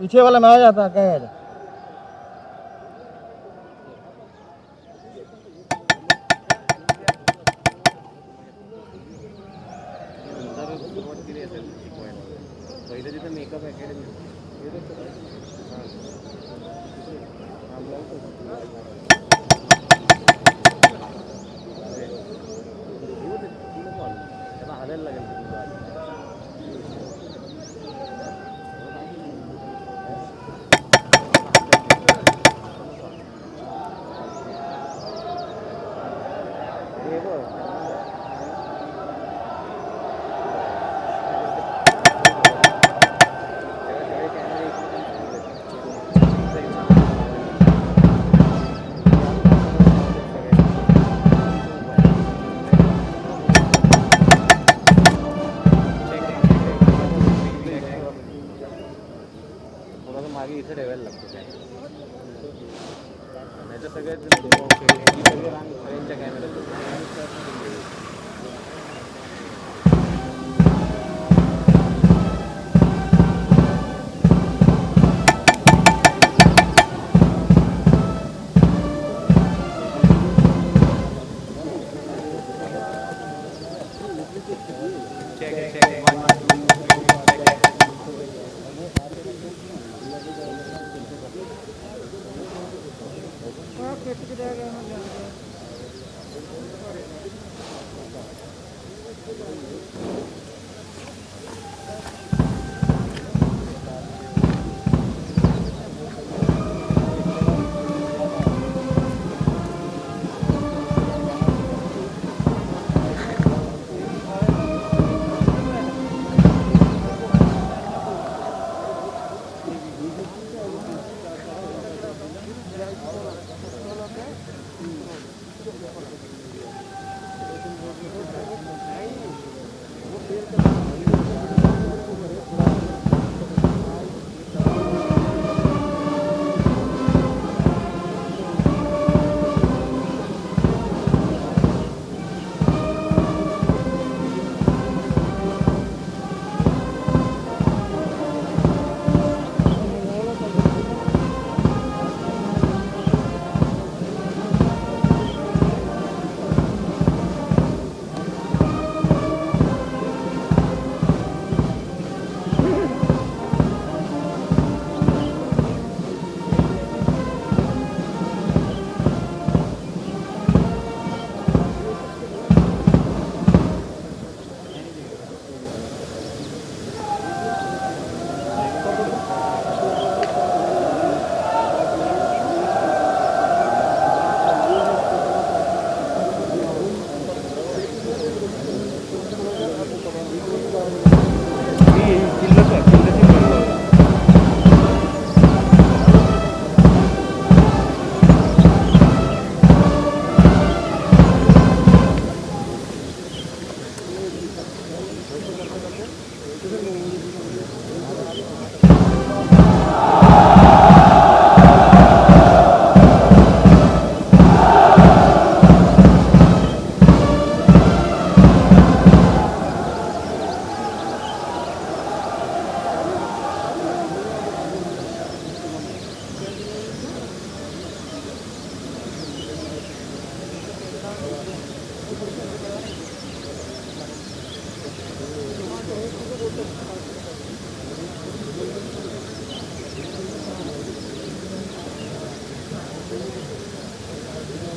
पीछे वाला में आ जाता क्या है? पहिले तिथे मेकअप अकॅडमी हालायला लागेल मागे इथे ठेवायला लागतो काय नाही तर सगळ्यात ट्रेनच्या कॅमेऱ्यात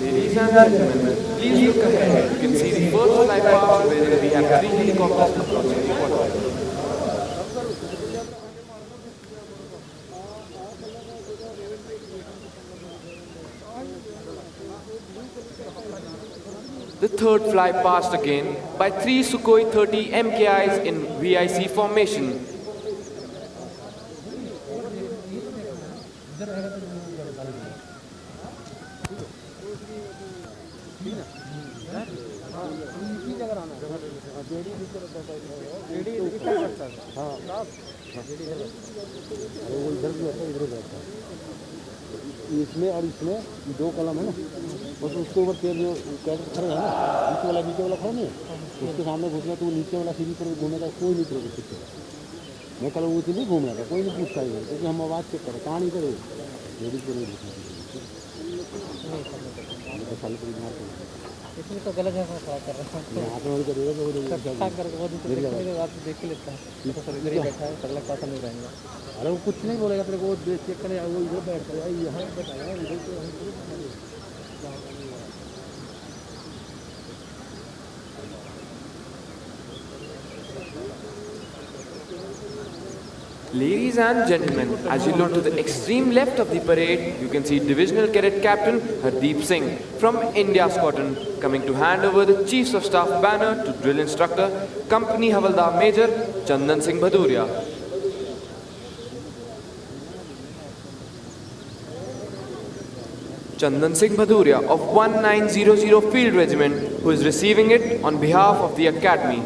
Ladies and gentlemen, please look ahead. You can see the first flight path where we have 3 helicopters approaching the water. The third fly passed again by 3 Sukhoi 30 MKIs in VIC formation. इसमें और इसमें 2 कलम है ना, बस उसके ऊपर तेल जो कैटर खड़ा है ना, नीचे वाला खड़ा नहीं है, उसके सामने घुसना तो नीचे वाला सीढ़ी पर घूमेगा, कोई नहीं करेगा पीछे। मैं कल वो नहीं घूम रहा था, कोई नहीं पूछता है क्योंकि हम आवाज़ चेक करें, कहानी करो लेडीज को नहीं लिखना इसमें तो गलत जगह खड़ा कर रहा हूँ। यहाँ पे और करिएगा तो करके वो दूसरे देखने के बाद देख ही लेता है तो सर इधर ही बैठा है, अगला पासा नहीं रहेगा। अरे वो कुछ नहीं बोलेगा तेरे को, वो चेक करे, वो इधर बैठ कर यहाँ बताया इधर तो Ladies and gentlemen, as you look to the extreme left of the parade, you can see Divisional Cadet Captain Hardeep Singh from India Squadron coming to hand over the Chiefs of Staff banner to Drill Instructor Company Havaldar Major Chandan Singh Bhaduria. Chandan Singh Bhaduria of 1900 Field Regiment, who is receiving it on behalf of the Academy,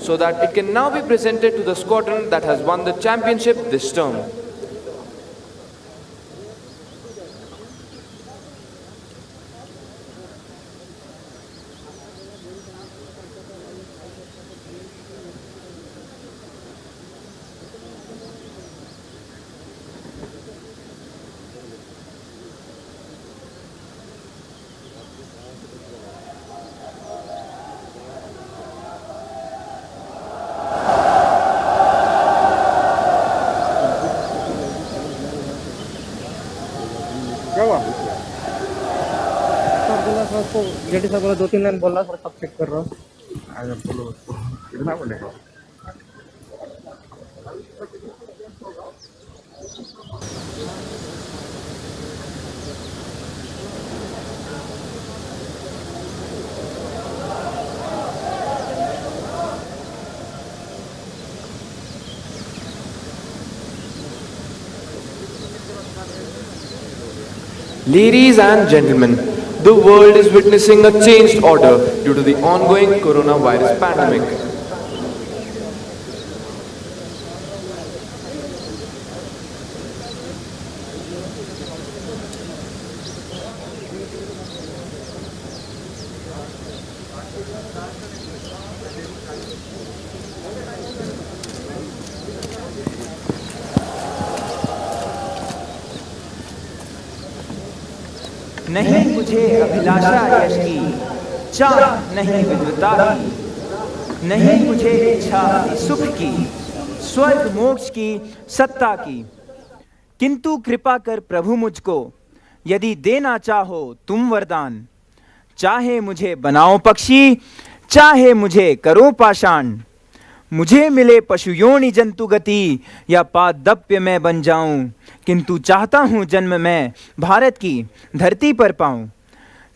so that it can now be presented to the squadron that has won the championship this term. JD साहब बोला 2-3 line बोल रहा sir, सब check कर रहा हूँ। कितना बोलेगा? Ladies and gentlemen, the world is witnessing a changed order due to the ongoing coronavirus pandemic. नहीं मुझे अभिलाषा यश की, चाह नहीं विद्वता की, नहीं मुझे इच्छा सुख की, स्वर्ग मोक्ष की, सत्ता की, किंतु कृपा कर प्रभु मुझको, यदि देना चाहो तुम वरदान, चाहे मुझे बनाओ पक्षी, चाहे मुझे करो पाषाण, मुझे मिले पशु योनि जंतु गति, या पादप्य मैं बन जाऊं, किंतु चाहता हूं जन्म मैं भारत की धरती पर पाऊं।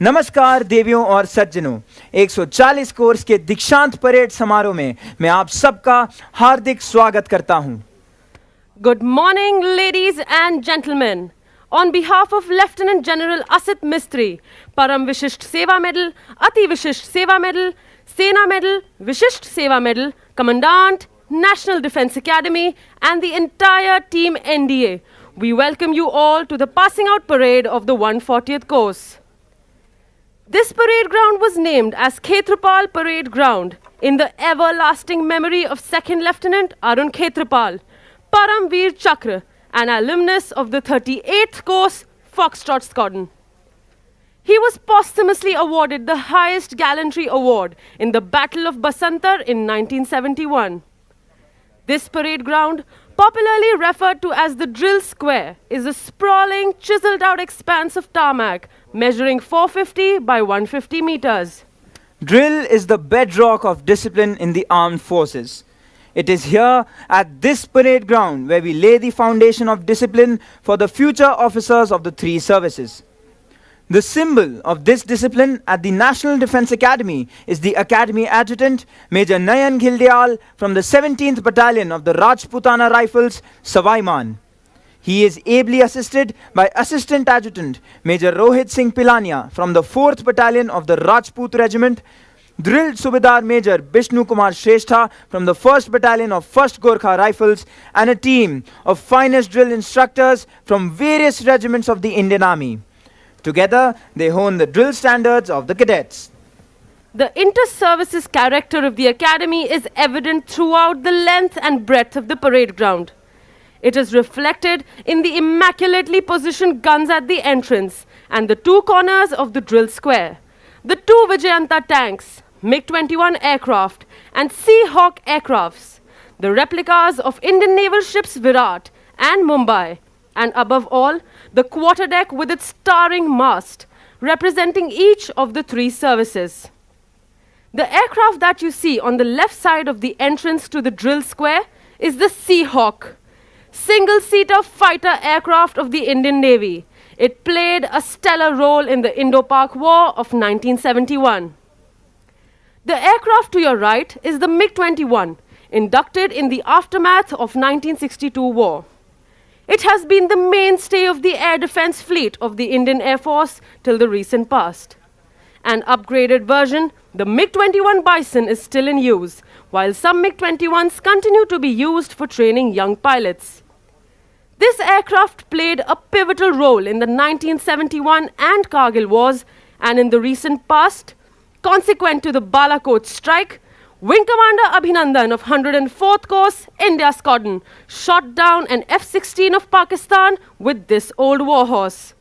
नमस्कार देवियों और सज्जनों, 140 कोर्स के दीक्षांत परेड समारोह में मैं आप सबका हार्दिक स्वागत करता हूं। Good morning, ladies and gentlemen. On behalf of Lieutenant General Asit Mistry, Param Vishisht Seva Medal, Ati Vishisht Seva Medal, Sena Medal, Vishisht Seva Medal, Commandant, National Defence Academy, and the entire Team NDA, we welcome you all to the passing out parade of the 140th course. This parade ground was named as Ketrapal Parade Ground in the everlasting memory of 2nd Lieutenant Arun Ketrapal, Param Veer Chakra, an alumnus of the 38th course, Foxtrot Squadron. He was posthumously awarded the highest gallantry award in the Battle of Basantar in 1971. This parade ground, popularly referred to as the Drill Square, is a sprawling, chiseled-out expanse of tarmac measuring 450 by 150 meters. Drill is the bedrock of discipline in the armed forces. It is here at this parade ground where we lay the foundation of discipline for the future officers of the three services. The symbol of this discipline at the National Defence Academy is the Academy Adjutant, Major Nayan Ghildyal from the 17th Battalion of the Rajputana Rifles, Savaiman. He is ably assisted by Assistant Adjutant, Major Rohit Singh Pilania from the 4th Battalion of the Rajput Regiment, Drilled Subedar Major Bishnu Kumar Shrestha from the 1st Battalion of 1st Gorkha Rifles, and a team of finest drill instructors from various regiments of the Indian Army. Together, they hone the drill standards of the cadets. The inter-services character of the academy is evident throughout the length and breadth of the parade ground. It is reflected in the immaculately positioned guns at the entrance and the two corners of the drill square, the two Vijayanta tanks, MiG-21 aircraft and Seahawk aircrafts, the replicas of Indian naval ships Virat and Mumbai, and above all, the quarterdeck with its towering mast, representing each of the three services. The aircraft that you see on the left side of the entrance to the drill square is the Seahawk, single-seater fighter aircraft of the Indian Navy. It played a stellar role in the Indo-Pak War of 1971. The aircraft to your right is the MiG-21, inducted in the aftermath of 1962 war. It has been the mainstay of the air defense fleet of the Indian Air Force till the recent past. An upgraded version, the MiG-21 Bison, is still in use, while some MiG-21s continue to be used for training young pilots. This aircraft played a pivotal role in the 1971 and Kargil wars, and in the recent past, consequent to the Balakot strike, Wing Commander Abhinandan of 104th Course, India Squadron, shot down an F-16 of Pakistan with this old warhorse.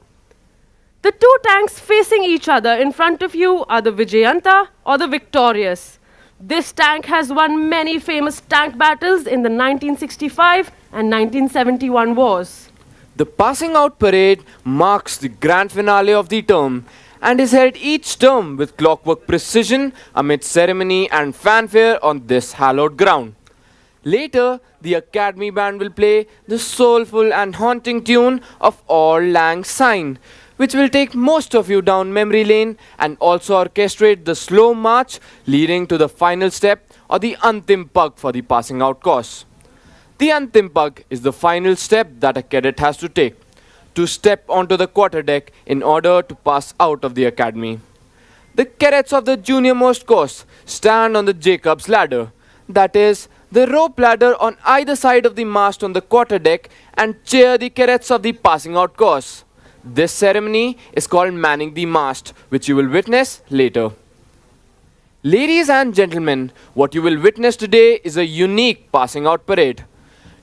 The two tanks facing each other in front of you are the Vijayanta or the Victorious. This tank has won many famous tank battles in the 1965 and 1971 wars. The passing out parade marks the grand finale of the term and is held each term with clockwork precision amid ceremony and fanfare on this hallowed ground. Later, the Academy Band will play the soulful and haunting tune of Auld Lang Syne, which will take most of you down memory lane and also orchestrate the slow march leading to the final step or the Antim Pag for the passing out course. The Antim Pag is the final step that a cadet has to take, to step onto the quarterdeck in order to pass out of the academy. The cadets of the junior most course stand on the Jacob's ladder, that is, the rope ladder on either side of the mast on the quarterdeck, and cheer the cadets of the passing out course. This ceremony is called manning the mast, which you will witness later. Ladies and gentlemen, what you will witness today is a unique passing out parade.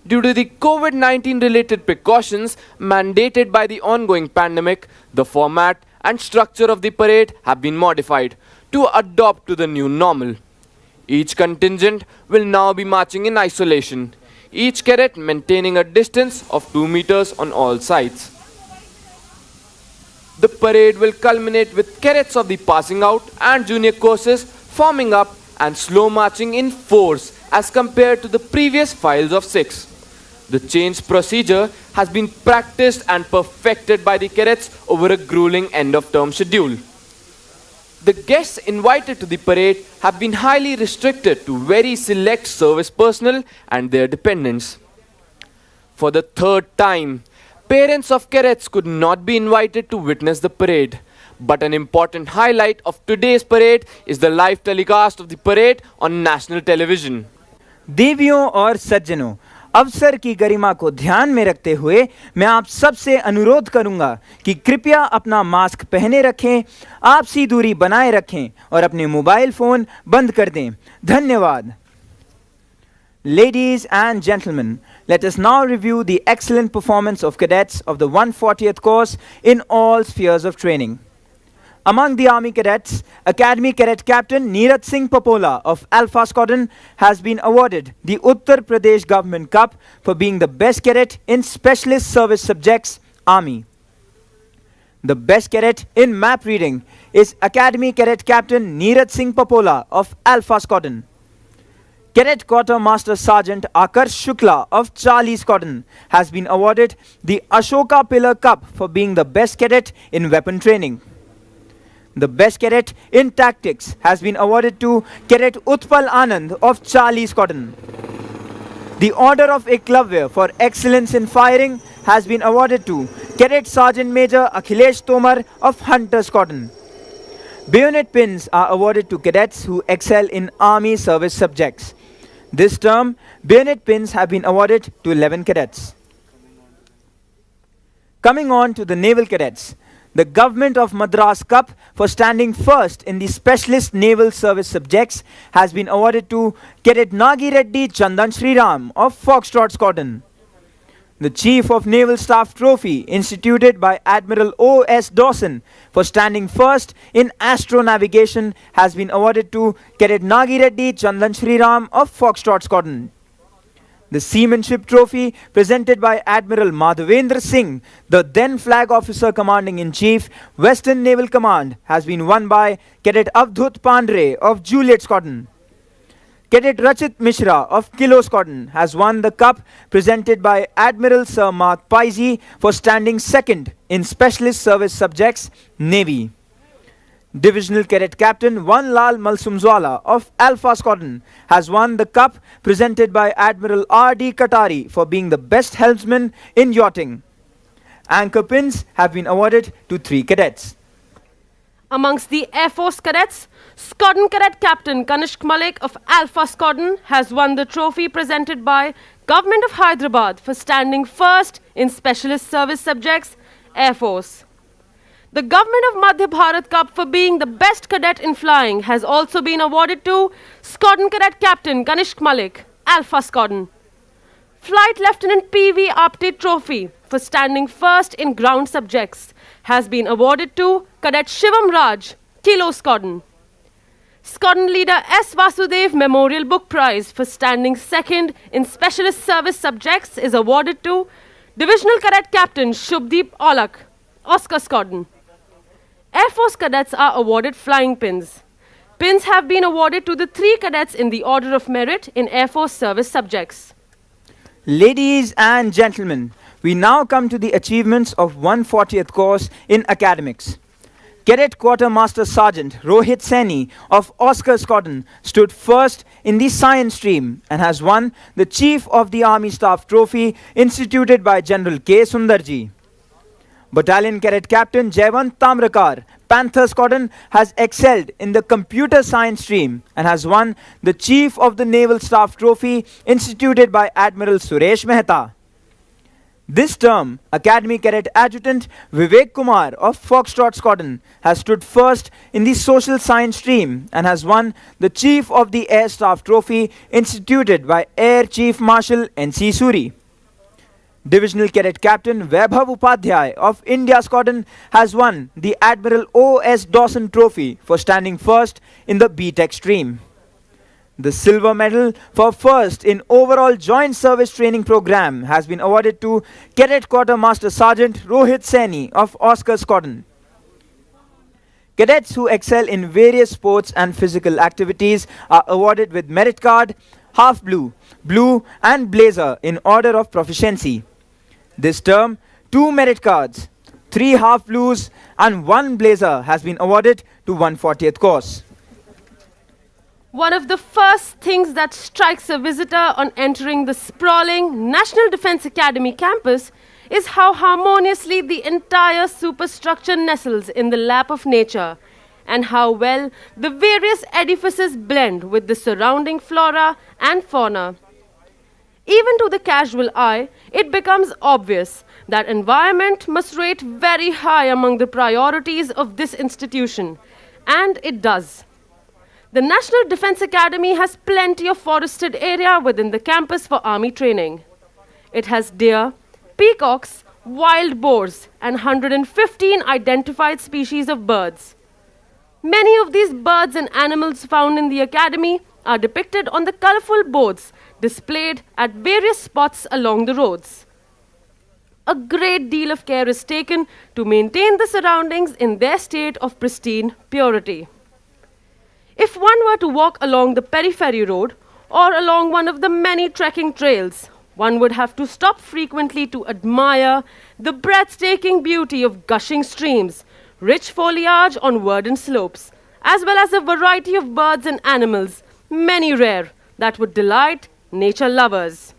Due to the COVID-19 related precautions mandated by the ongoing pandemic, the format and structure of the parade have been modified to adopt to the new normal. Each contingent will now be marching in isolation, each cadet maintaining a distance of 2 meters on all sides. The parade will culminate with cadets of the passing out and junior courses forming up and slow marching in fours as compared to the previous files of 6. The changed procedure has been practiced and perfected by the cadets over a grueling end-of-term schedule. The guests invited to the parade have been highly restricted to very select service personnel and their dependents. For the third time, parents of cadets could not be invited to witness the parade. But an important highlight of today's parade is the live telecast of the parade on national television. देवियों और सज्जनों, अवसर की गरिमा को ध्यान में रखते हुए मैं आप सबसे अनुरोध करूंगा कि कृपया अपना मास्क पहने रखें, आपसी दूरी बनाए रखें और अपने मोबाइल फोन बंद कर दें। धन्यवाद। Ladies and gentlemen, let us now review the excellent performance of cadets of the 140th course in all spheres of training. Among the Army cadets, Academy Cadet Captain Neeraj Singh Papola of Alpha Squadron has been awarded the Uttar Pradesh Government Cup for being the best cadet in Specialist Service Subjects, Army. The best cadet in map reading is Academy Cadet Captain Neeraj Singh Papola of Alpha Squadron. Cadet Quartermaster Sergeant Akarsh Shukla of Charlie Squadron has been awarded the Ashoka Pillar Cup for being the best cadet in weapon training. The best cadet in tactics has been awarded to Cadet Utpal Anand of Charlie Squadron. The Order of Eklavya for excellence in firing has been awarded to Cadet Sergeant Major Akhilesh Tomar of Hunter Squadron. Bayonet pins are awarded to cadets who excel in Army service subjects. This term, bayonet pins have been awarded to 11 cadets. Coming on to the Naval Cadets. the Government of Madras Cup for standing first in the Specialist Naval Service Subjects has been awarded to Cadet Nagi Reddy Chandan Sriram of Foxtrot Squadron. The Chief of Naval Staff Trophy instituted by Admiral O.S. Dawson for standing first in astronavigation has been awarded to Cadet Nagi Reddy Chandan Sriram of Foxtrot Squadron. The Seamanship Trophy presented by Admiral Madhavendra Singh, the then Flag Officer Commanding-in-Chief, Western Naval Command, has been won by Cadet Avdhut Pandre of Juliet Squadron. Cadet Rachit Mishra of Kilo Squadron has won the cup presented by Admiral Sir Mark Paisi for standing second in Specialist Service Subjects, Navy. Divisional Cadet Captain Vanlal Malsumzwala of Alpha Squadron has won the cup presented by Admiral R.D. Katari for being the best helmsman in yachting. Anchor pins have been awarded to 3 cadets. Amongst the Air Force cadets, Squadron Cadet Captain Kanishk Malik of Alpha Squadron has won the trophy presented by Government of Hyderabad for standing first in Specialist Service Subjects, Air Force. The Government of Madhya Bharat Cup for being the best cadet in flying has also been awarded to Squadron Cadet Captain Kanishk Malik, Alpha Squadron. Flight Lieutenant P.V. Apte Trophy for standing first in ground subjects has been awarded to Cadet Shivam Raj, Kilo Squadron. Squadron Leader S. Vasudev Memorial Book Prize for standing second in Specialist Service Subjects is awarded to Divisional Cadet Captain Shubdeep Olak, Oscar Squadron. Air Force cadets are awarded flying pins. Pins have been awarded to the 3 cadets in the order of merit in Air Force service subjects. Ladies and gentlemen, we now come to the achievements of 140th course in academics. Cadet Quartermaster Sergeant Rohit Saini of Oscar Squadron stood first in the science stream and has won the Chief of the Army Staff Trophy instituted by General K. Sundarji. Battalion Cadet Captain Jaywant Tamrakar, Panther Squadron, has excelled in the computer science stream and has won the Chief of the Naval Staff Trophy instituted by Admiral Suresh Mehta. This term, Academy Cadet Adjutant Vivek Kumar of Foxtrot Squadron has stood first in the social science stream and has won the Chief of the Air Staff Trophy instituted by Air Chief Marshal N.C. Suri. Divisional Cadet Captain Vaibhav Upadhyay of India Squadron has won the Admiral O.S. Dawson Trophy for standing first in the B.Tech stream. The silver medal for first in overall joint service training program has been awarded to Cadet Quartermaster Sergeant Rohit Saini of Oscar Squadron. Cadets who excel in various sports and physical activities are awarded with merit card, half blue, blue and blazer in order of proficiency. This term, 2 merit cards, 3 half blues and 1 blazer has been awarded to 140th course. One of the first things that strikes a visitor on entering the sprawling National Defence Academy campus is how harmoniously the entire superstructure nestles in the lap of nature and how well the various edifices blend with the surrounding flora and fauna. Even to the casual eye, it becomes obvious that environment must rate very high among the priorities of this institution, and it does. The National Defence Academy has plenty of forested area within the campus for army training. It has deer, peacocks, wild boars, and 115 identified species of birds. Many of these birds and animals found in the academy are depicted on the colorful boards displayed at various spots along the roads. A great deal of care is taken to maintain the surroundings in their state of pristine purity. If one were to walk along the periphery road or along one of the many trekking trails, one would have to stop frequently to admire the breathtaking beauty of gushing streams, rich foliage on verdant slopes, as well as a variety of birds and animals, many rare, that would delight nature lovers.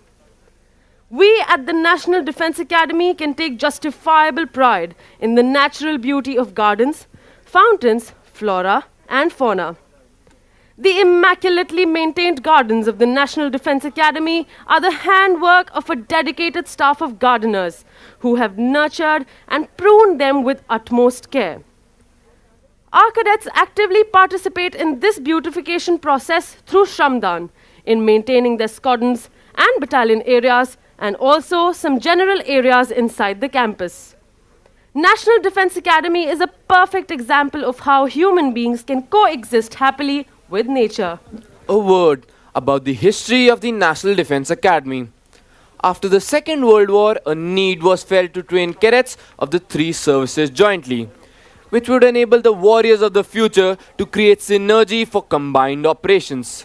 We at the National Defence Academy can take justifiable pride in the natural beauty of gardens, fountains, flora, and fauna. The immaculately maintained gardens of the National Defense Academy are the handwork of a dedicated staff of gardeners who have nurtured and pruned them with utmost care. Our cadets actively participate in this beautification process through Shramdan in maintaining their squadrons and battalion areas and also some general areas inside the campus. National Defense Academy is a perfect example of how human beings can coexist happily with nature. A word about the history of the National Defense Academy. After the Second World War, a need was felt to train cadets of the three services jointly, which would enable the warriors of the future to create synergy for combined operations.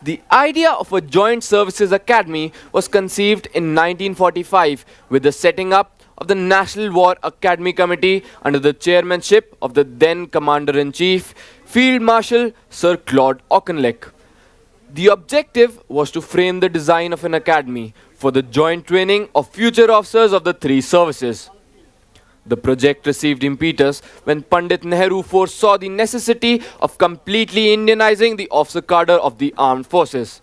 The idea of a joint services academy was conceived in 1945 with the setting up of the National War Academy Committee under the chairmanship of the then Commander-in-Chief, Field Marshal Sir Claude Auchinleck. The objective was to frame the design of an academy for the joint training of future officers of the three services. The project received impetus when Pandit Nehru foresaw the necessity of completely Indianizing the officer cadre of the armed forces.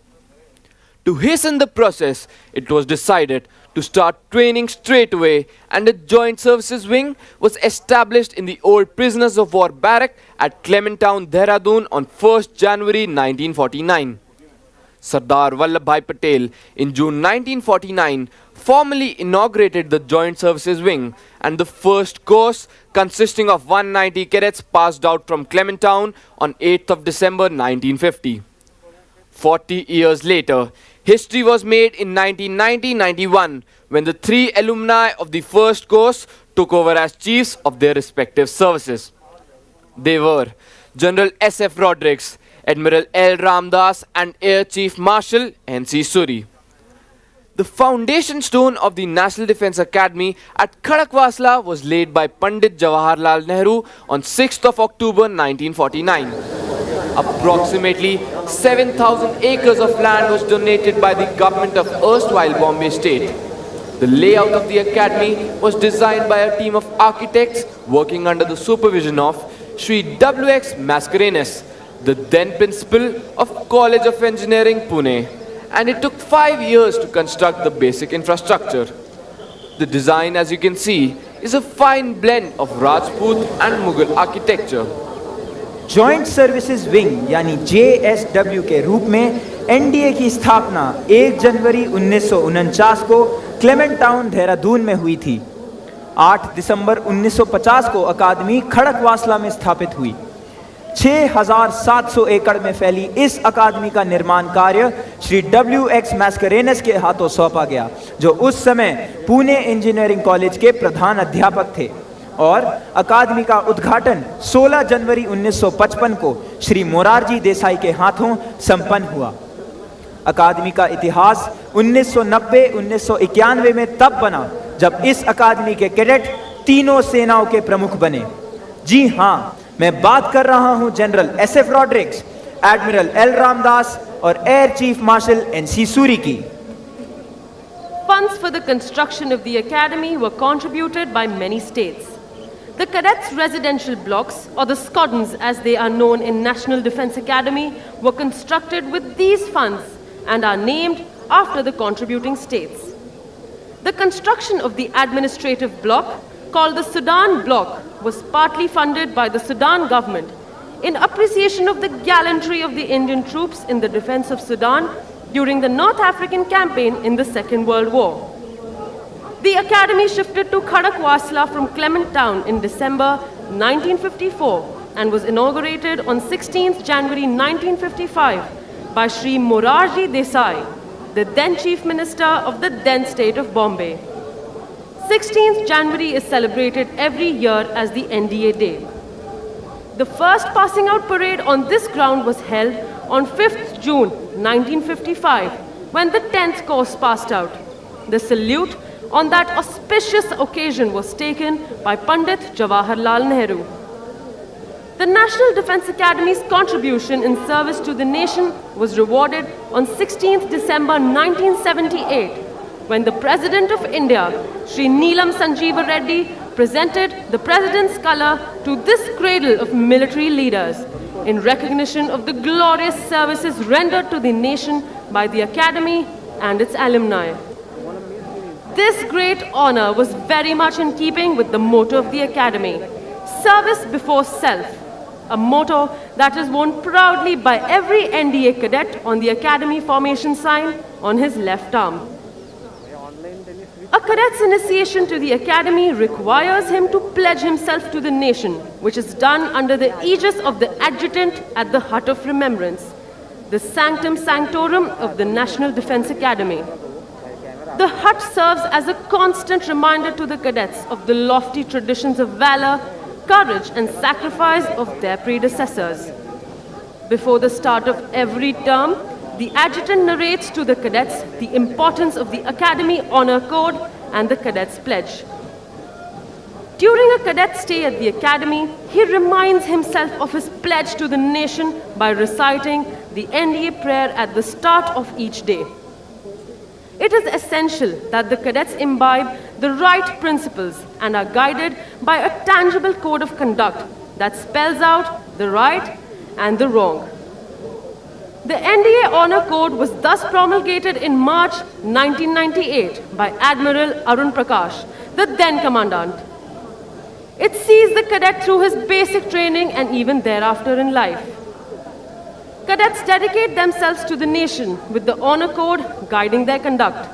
To hasten the process, it was decided to start training straight away, and a joint services wing was established in the old prisoners of war barrack at Clementown, Dehradun on 1st January 1949. Sardar Vallabhbhai Patel in June 1949 formally inaugurated the Joint Services Wing, and the first course, consisting of 190 cadets, passed out from Clementown on 8th of December 1950. 40 years later, history was made in 1990-91 when the three alumni of the first course took over as chiefs of their respective services. They were General S.F. Rodrigues, Admiral L. Ramdas, and Air Chief Marshal N.C. Suri. The foundation stone of the National Defense Academy at Karakwasla was laid by Pandit Jawaharlal Nehru on 6th of October 1949. Approximately 7,000 acres of land was donated by the government of erstwhile Bombay State. The layout of the academy was designed by a team of architects working under the supervision of Sri W.X. Mascarenhas, the then principal of College of Engineering, Pune, and it took 5 years to construct the basic infrastructure. The design, as you can see, is a fine blend of Rajput and Mughal architecture. Joint services wing यानी JSW के रूप में NDA की स्थापना 1 जनवरी 1949 को क्लेमेंटाउन देहरादून में हुई थी। 8 दिसंबर 1950 को अकादमी खड़कवासला में स्थापित हुई। 6,700 एकड़ में फैली इस अकादमी का निर्माण कार्य श्री W.X. मैस्करेनस के हाथों सौंपा गया, जो उस समय पुणे इंजीनियरिंग कॉलेज के प्रधान अध्यापक थे, और अकादमी का उद्घाटन 16 जनवरी 1955 को श्री मोरारजी देसाई के हाथों संपन्न हुआ। अकादमी का इतिहास 1990-1991 में तब बना जब इस अकादमी के कैडेट तीनों सेनाओं के प्रमुख बने। जी हाँ, मैं बात कर रहा हूं general S.F. Rodrigues, admiral L. Ramdas और air chief marshal N.C. Suri की। Funds for the construction of the academy were contributed by many states. The cadets' residential blocks, or the squadrons as they are known in National Defense Academy, were constructed with these funds and are named after the contributing states. The construction of the administrative block, called the Sudan Block, was partly funded by the Sudan government in appreciation of the gallantry of the Indian troops in the defense of Sudan during the North African campaign in the Second World War. The academy shifted to Karakwasla from Clementown in December 1954 and was inaugurated on 16th January 1955 by Shri Morarji Desai, the then Chief Minister of the then state of Bombay. 16th January is celebrated every year as the NDA Day. The first passing out parade on this ground was held on 5th June 1955 when the 10th course passed out. The salute on that auspicious occasion was taken by Pandit Jawaharlal Nehru. The National Defense Academy's contribution in service to the nation was rewarded on 16th December 1978 when the President of India, Shri Neelam Sanjeeva Reddy, presented the President's colour to this cradle of military leaders in recognition of the glorious services rendered to the nation by the Academy and its alumni. This great honor was very much in keeping with the motto of the Academy, service before self, a motto that is worn proudly by every NDA cadet on the Academy formation sign on his left arm. A cadet's initiation to the Academy requires him to pledge himself to the nation, which is done under the aegis of the adjutant at the Hut of Remembrance, the sanctum sanctorum of the National Defense Academy. The hut serves as a constant reminder to the cadets of the lofty traditions of valor, courage and sacrifice of their predecessors. Before the start of every term, the adjutant narrates to the cadets the importance of the Academy Honor Code and the Cadets Pledge. During a cadet's stay at the Academy, he reminds himself of his pledge to the nation by reciting the NDA prayer at the start of each day. It is essential that the cadets imbibe the right principles and are guided by a tangible code of conduct that spells out the right and the wrong. The NDA Honor Code was thus promulgated in March 1998 by Admiral Arun Prakash, the then Commandant. It sees the cadet through his basic training and even thereafter in life. Cadets dedicate themselves to the nation with the Honor Code guiding their conduct.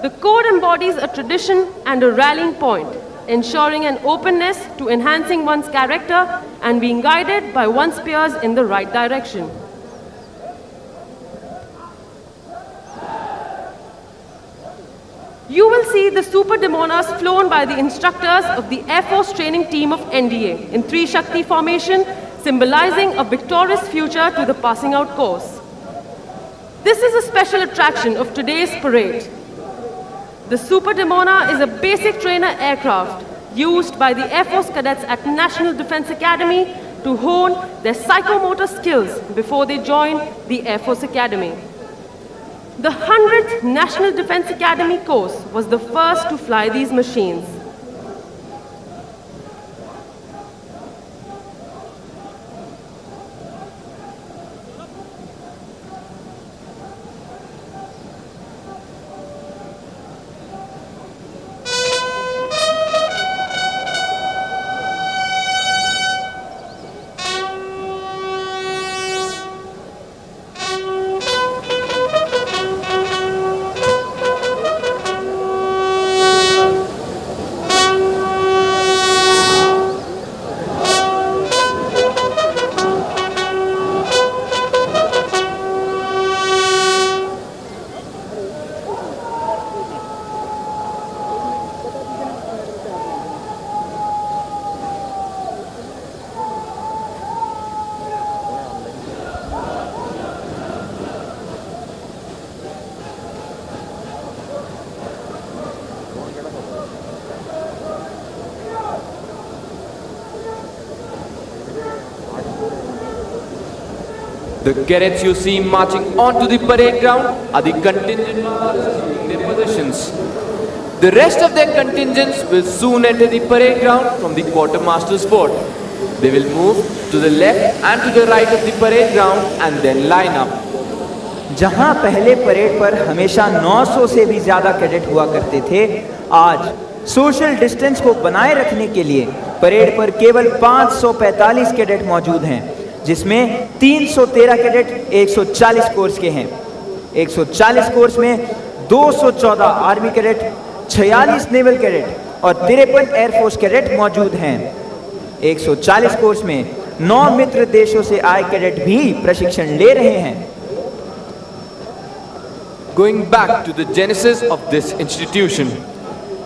The code embodies a tradition and a rallying point, ensuring an openness to enhancing one's character and being guided by one's peers in the right direction. You will see the Super Demonas flown by the instructors of the Air Force training team of NDA in 3 Shakti formation, symbolizing a victorious future to the passing out course. This is a special attraction of today's parade. The Super Demona is a basic trainer aircraft used by the Air Force cadets at National Defense Academy to hone their psychomotor skills before they join the Air Force Academy. The 100th National Defense Academy course was the first to fly these machines. The cadets you see marching onto the parade ground are the contingent marchers taking their positions. The rest of their contingents will soon enter the parade ground from the quartermaster's fort. They will move to the left and to the right of the parade ground and then line up. जहां पहले parade पर हमेशा 900 से भी ज़्यादा cadet हुआ करते थे, आज सोशल डिस्टेंस को बनाए रखने के लिए परेड पर केवल 545 कैडेट मौजूद हैं, जिसमें 313 कैडेट 140 कोर्स के हैं। 140 कोर्स में 214 आर्मी कैडेट, 46 नेवल कैडेट और 53 एयरफोर्स कैडेट मौजूद हैं। 140 कोर्स में 9 मित्र देशों से आए कैडेट भी प्रशिक्षण ले रहे हैं। Going back to the genesis of this institution,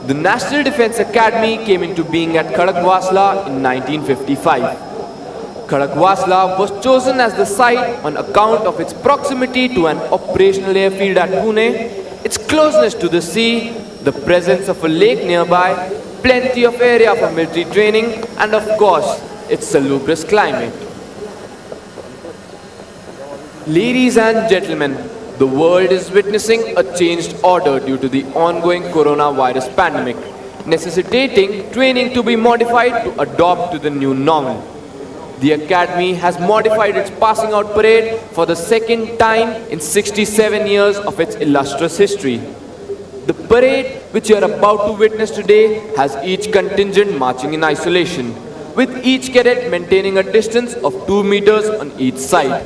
the National Defense Academy came into being at Karakwasla in 1955. Karakwasla was chosen as the site on account of its proximity to an operational airfield at Pune, its closeness to the sea, the presence of a lake nearby, plenty of area for military training, and of course, its salubrious climate. Ladies and gentlemen, the world is witnessing a changed order due to the ongoing coronavirus pandemic, necessitating training to be modified to adopt to the new normal. the Academy has modified its passing out parade for the second time in 67 years of its illustrious history. The parade, which you are about to witness today, has each contingent marching in isolation, with each cadet maintaining a distance of 2 meters on each side.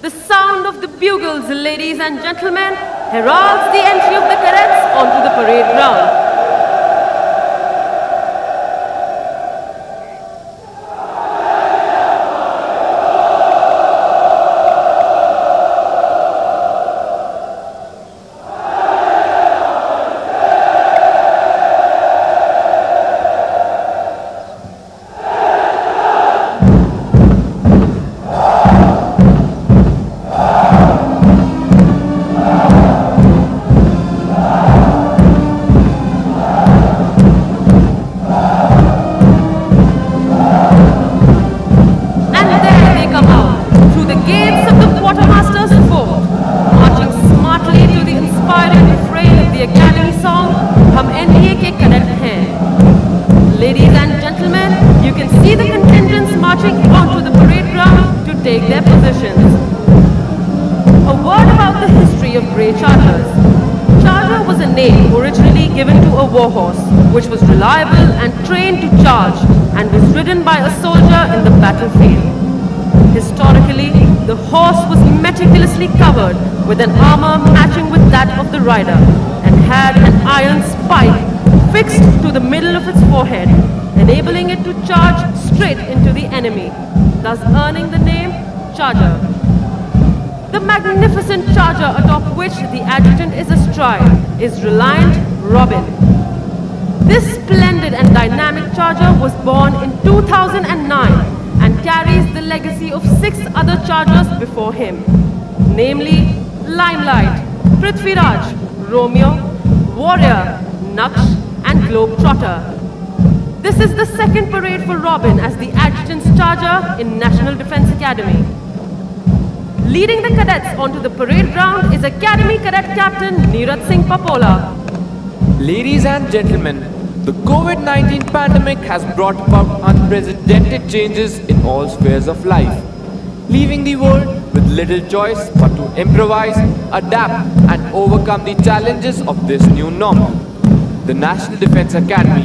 The sound of the bugles, ladies and gentlemen, heralds the entry of the cadets onto the parade ground. War horse, which was reliable and trained to charge and was ridden by a soldier in the battlefield. Historically, the horse was meticulously covered with an armor matching with that of the rider and had an iron spike fixed to the middle of its forehead, enabling it to charge straight into the enemy, thus earning the name Charger. The magnificent charger atop which the adjutant is astride is Reliant Robin. This splendid and dynamic charger was born in 2009 and carries the legacy of 6 other chargers before him, namely Limelight, Prithviraj, Romeo, Warrior, Naksh and Globetrotter. This is the second parade for Robin as the adjutant's charger in National Defence Academy. Leading the cadets onto the parade ground is Academy Cadet Captain Neeraj Singh Papola. Ladies and gentlemen, the COVID-19 pandemic has brought about unprecedented changes in all spheres of life, leaving the world with little choice but to improvise, adapt and overcome the challenges of this new normal. The National Defence Academy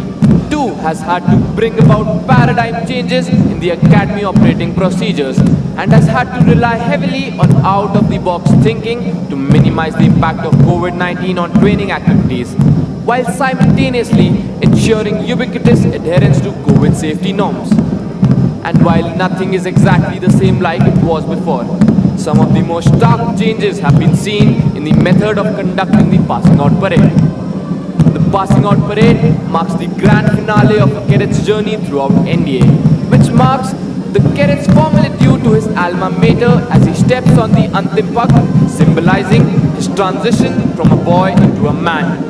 too has had to bring about paradigm changes in the Academy operating procedures and has had to rely heavily on out-of-the-box thinking to minimize the impact of COVID-19 on training activities, while simultaneously ensuring ubiquitous adherence to COVID safety norms. And while nothing is exactly the same like it was before, some of the most stark changes have been seen in the method of conducting the passing out parade. The passing out parade marks the grand finale of a cadet's journey throughout NDA, which marks the cadet's formal adieu to his alma mater as he steps on the Antim Pak, symbolizing his transition from a boy into a man.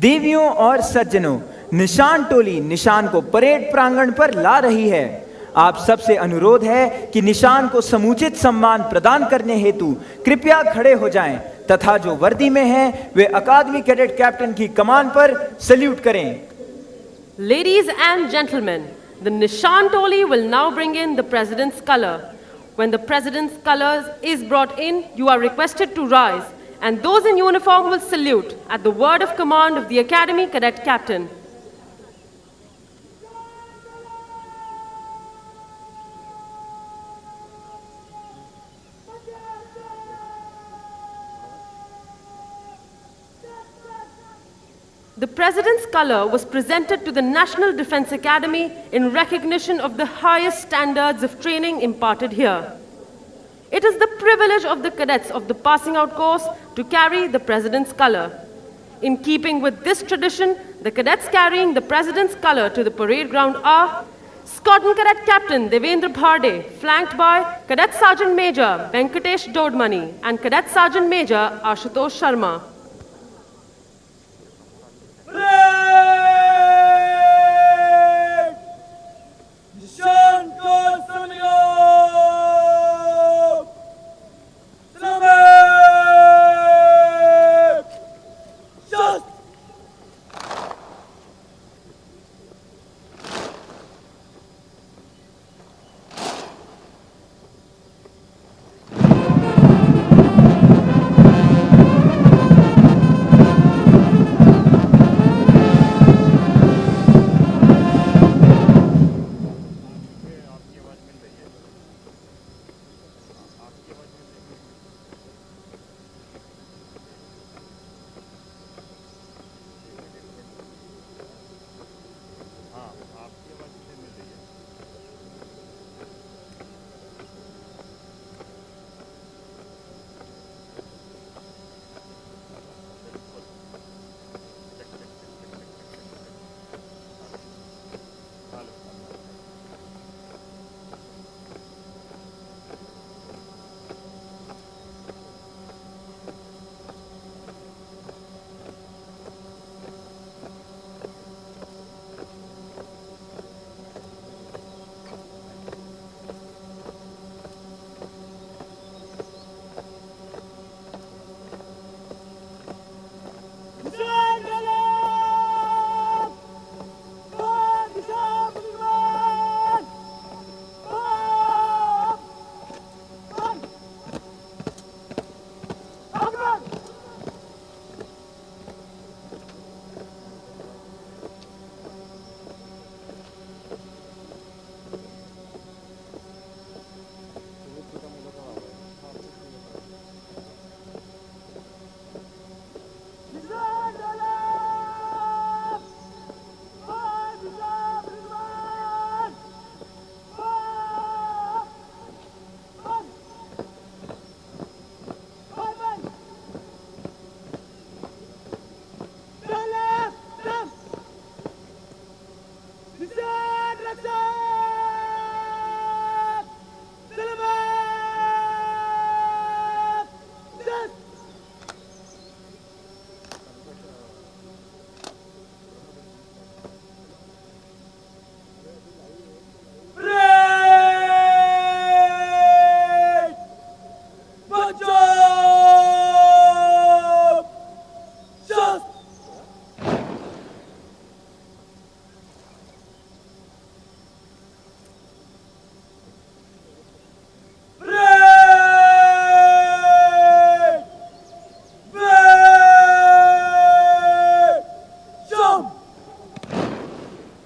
देवियों और सज्जनों, निशान टोली निशान को parade प्रांगण पर ला रही है। आप सबसे अनुरोध है कि निशान को समुचित सम्मान प्रदान करने हेतु कृपया खड़े हो जाएं तथा जो वर्दी में हैं वे अकादमी कैडेट कैप्टन की कमान पर सल्यूट करें। Ladies and gentlemen, the Nishan Toli will now bring in the President's color. When the President's colors is brought in, you are requested to rise, and those in uniform will salute at the word of command of the Academy Cadet Captain. The President's color was presented to the National Defense Academy in recognition of the highest standards of training imparted here. It is the privilege of the cadets of the passing out course to carry the President's color. In keeping with this tradition, the cadets carrying the President's color to the parade ground are Squadron Cadet Captain Devendra Bharde, flanked by Cadet Sergeant Major Venkatesh Dodmani and Cadet Sergeant Major Ashutosh Sharma.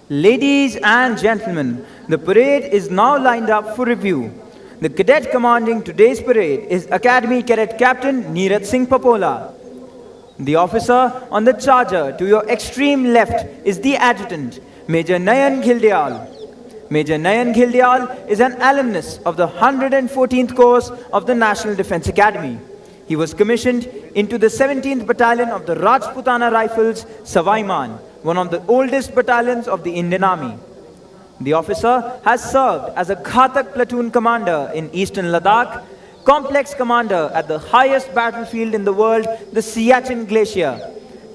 Ladies and gentlemen, the parade is now lined up for review. The cadet commanding today's parade is Academy Cadet Captain Neeraj Singh Papola. The officer on the charger to your extreme left is the adjutant, Major Nayan Ghildyal. Major Nayan Ghildyal is an alumnus of the 114th course of the National Defense Academy. He was commissioned into the 17th Battalion of the Rajputana Rifles, Savaiman, one of the oldest battalions of the Indian Army. The officer has served as a Ghatak platoon commander in eastern Ladakh, complex commander at the highest battlefield in the world, the Siachen Glacier,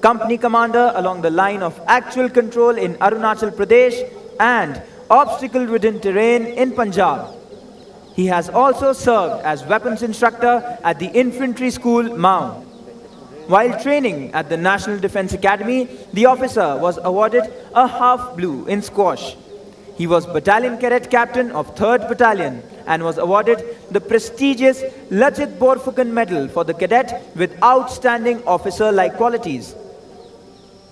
company commander along the line of actual control in Arunachal Pradesh and obstacle-ridden terrain in Punjab. He has also served as weapons instructor at the Infantry School, Mao. While training at the National Defence Academy, the officer was awarded a half blue in squash. He was Battalion Cadet Captain of 3rd Battalion and was awarded the prestigious Lachit Borphukan Medal for the cadet with outstanding officer-like qualities.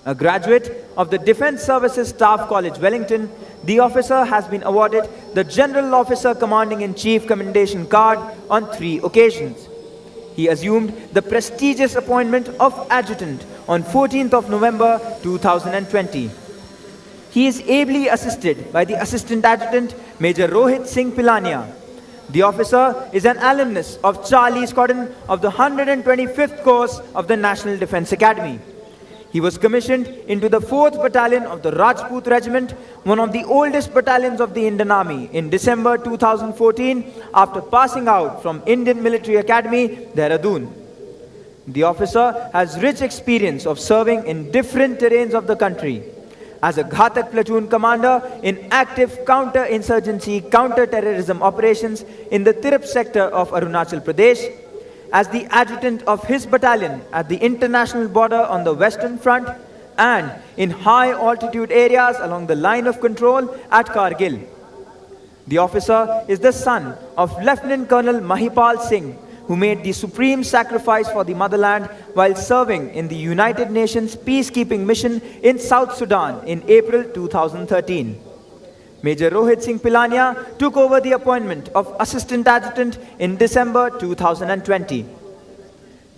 A graduate of the Defence Services Staff College, Wellington, the officer has been awarded the General Officer Commanding-in-Chief Commendation Card on 3 occasions. He assumed the prestigious appointment of Adjutant on 14th of November 2020. He is ably assisted by the Assistant Adjutant, Major Rohit Singh Pilania. The officer is an alumnus of Charlie Squadron of the 125th course of the National Defence Academy. He was commissioned into the 4th Battalion of the Rajput Regiment, one of the oldest battalions of the Indian Army, in December 2014 after passing out from Indian Military Academy, Dehradun. The officer has rich experience of serving in different terrains of the country. As a Ghatak platoon commander in active counter-insurgency, counter-terrorism operations in the Tirap sector of Arunachal Pradesh, as the adjutant of his battalion at the international border on the Western Front, and in high-altitude areas along the line of control at Kargil. The officer is the son of Lieutenant Colonel Mahipal Singh, who made the supreme sacrifice for the motherland while serving in the United Nations peacekeeping mission in South Sudan in April 2013. Major Rohit Singh Pilania took over the appointment of Assistant Adjutant in December 2020.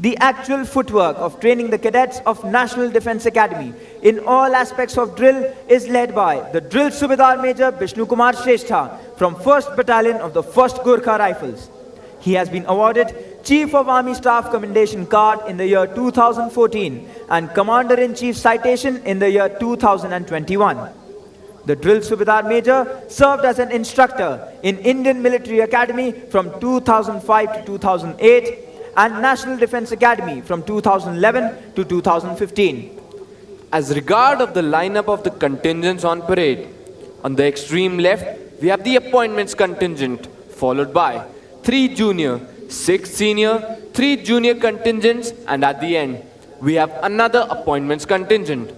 The actual footwork of training the cadets of National Defence Academy in all aspects of drill is led by the Drill Subedar Major Bishnu Kumar Shrestha from 1st Battalion of the 1st Gurkha Rifles. He has been awarded Chief of Army Staff Commendation Card in the year 2014 and Commander-in-Chief Citation in the year 2021. The Drill Subedar Major served as an instructor in Indian Military Academy from 2005 to 2008 and National Defence Academy from 2011 to 2015. As regard of the lineup of the contingents on parade, on the extreme left, we have the appointments contingent, followed by 3 junior, 6 senior, 3 junior contingents, and at the end, we have another appointments contingent.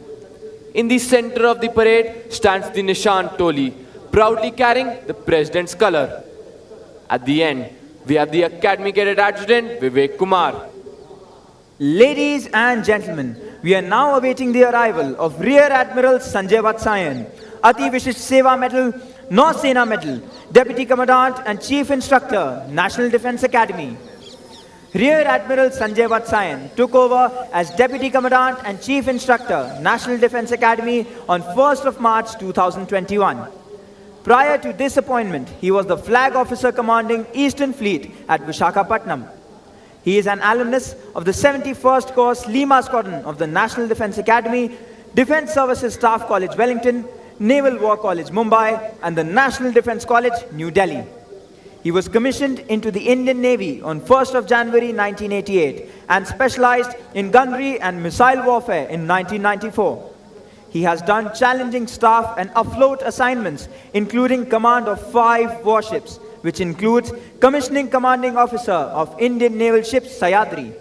In the center of the parade stands the Nishan Toli, proudly carrying the President's color. At the end, we have the Academy Cadet Adjutant, Vivek Kumar. Ladies and gentlemen, we are now awaiting the arrival of Rear Admiral Sanjay Bhatsayan, Ati Vishisht Seva Medal, Nausena Medal, Deputy Commandant and Chief Instructor, National Defence Academy. Rear Admiral Sanjay Bhatsayan took over as Deputy Commandant and Chief Instructor, National Defence Academy on 1st of March 2021. Prior to this appointment, he was the Flag Officer commanding Eastern Fleet at Visakhapatnam. He is an alumnus of the 71st Course Lima Squadron of the National Defence Academy, Defence Services Staff College, Wellington, Naval War College, Mumbai, and the National Defence College, New Delhi. He was commissioned into the Indian Navy on 1st of January 1988 and specialized in gunnery and missile warfare in 1994. He has done challenging staff and afloat assignments, including command of 5 warships, which includes Commissioning Commanding Officer of Indian Naval Ships Sayadri.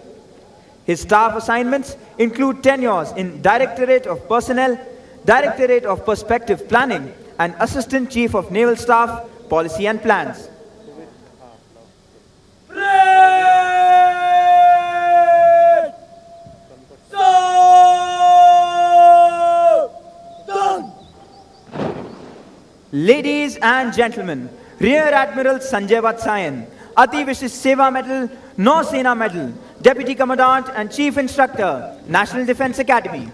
His staff assignments include tenures in Directorate of Personnel, Directorate of Perspective Planning, and Assistant Chief of Naval Staff, Policy and Plans. Ladies and gentlemen, Rear Admiral Sanjay Bhatsayan, Ati Vishisht Seva Medal, Nausena Medal, Deputy Commandant and Chief Instructor, National Defence Academy.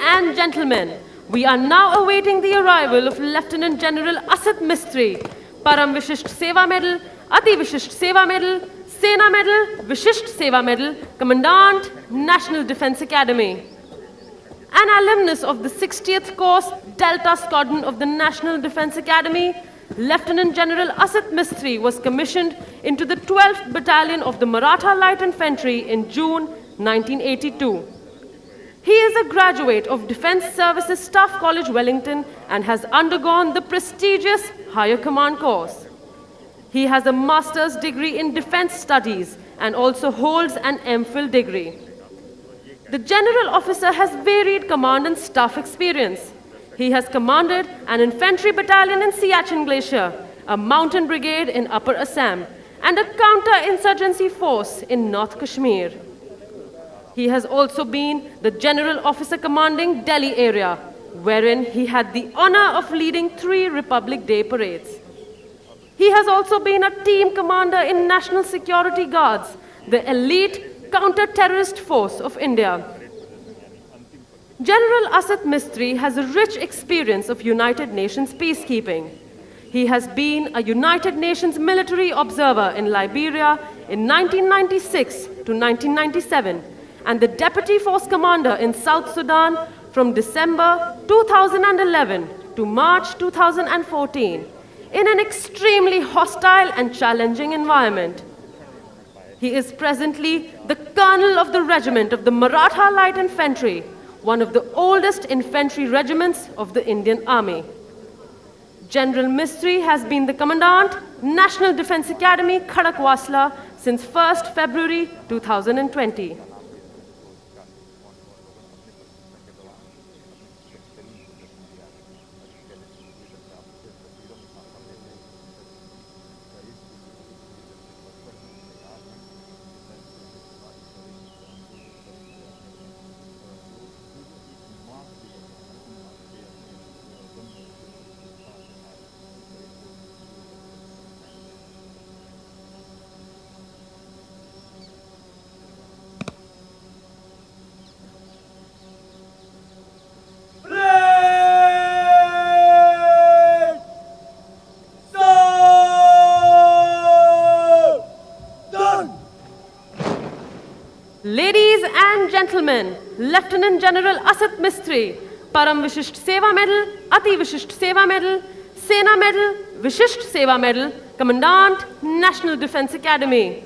and gentlemen, we are now awaiting the arrival of Lieutenant General Asit Mistry, Param Vishisht Seva Medal, Ati Vishisht Seva Medal, Sena Medal, Vishisht Seva Medal, Commandant, National Defense Academy. An alumnus of the 60th Course Delta Squadron of the National Defense Academy, Lieutenant General Asit Mistry was commissioned into the 12th Battalion of the Maratha Light Infantry in June 1982. He is a graduate of Defense Services Staff College, Wellington, and has undergone the prestigious Higher Command course. He has a master's degree in defense studies and also holds an MPhil degree. The general officer has varied command and staff experience. He has commanded an infantry battalion in Siachen Glacier, a mountain brigade in Upper Assam, and a counter-insurgency force in North Kashmir. He has also been the general officer commanding Delhi area, wherein he had the honor of leading 3 Republic Day parades. He has also been a team commander in National Security Guards, the elite counter-terrorist force of India. General Asit Mistry has a rich experience of United Nations peacekeeping. He has been a United Nations military observer in Liberia in 1996 to 1997 and the Deputy Force Commander in South Sudan from December 2011 to March 2014 in an extremely hostile and challenging environment. He is presently the Colonel of the Regiment of the Maratha Light Infantry, one of the oldest infantry regiments of the Indian Army. General Mistry has been the Commandant, National Defense Academy, Karakwasla, since 1st February 2020. Ladies and gentlemen, Lieutenant General Asit Mistry, Param Vishisht Seva Medal, Ati Vishisht Seva Medal, Sena Medal, Vishisht Seva Medal, Commandant, National Defense Academy.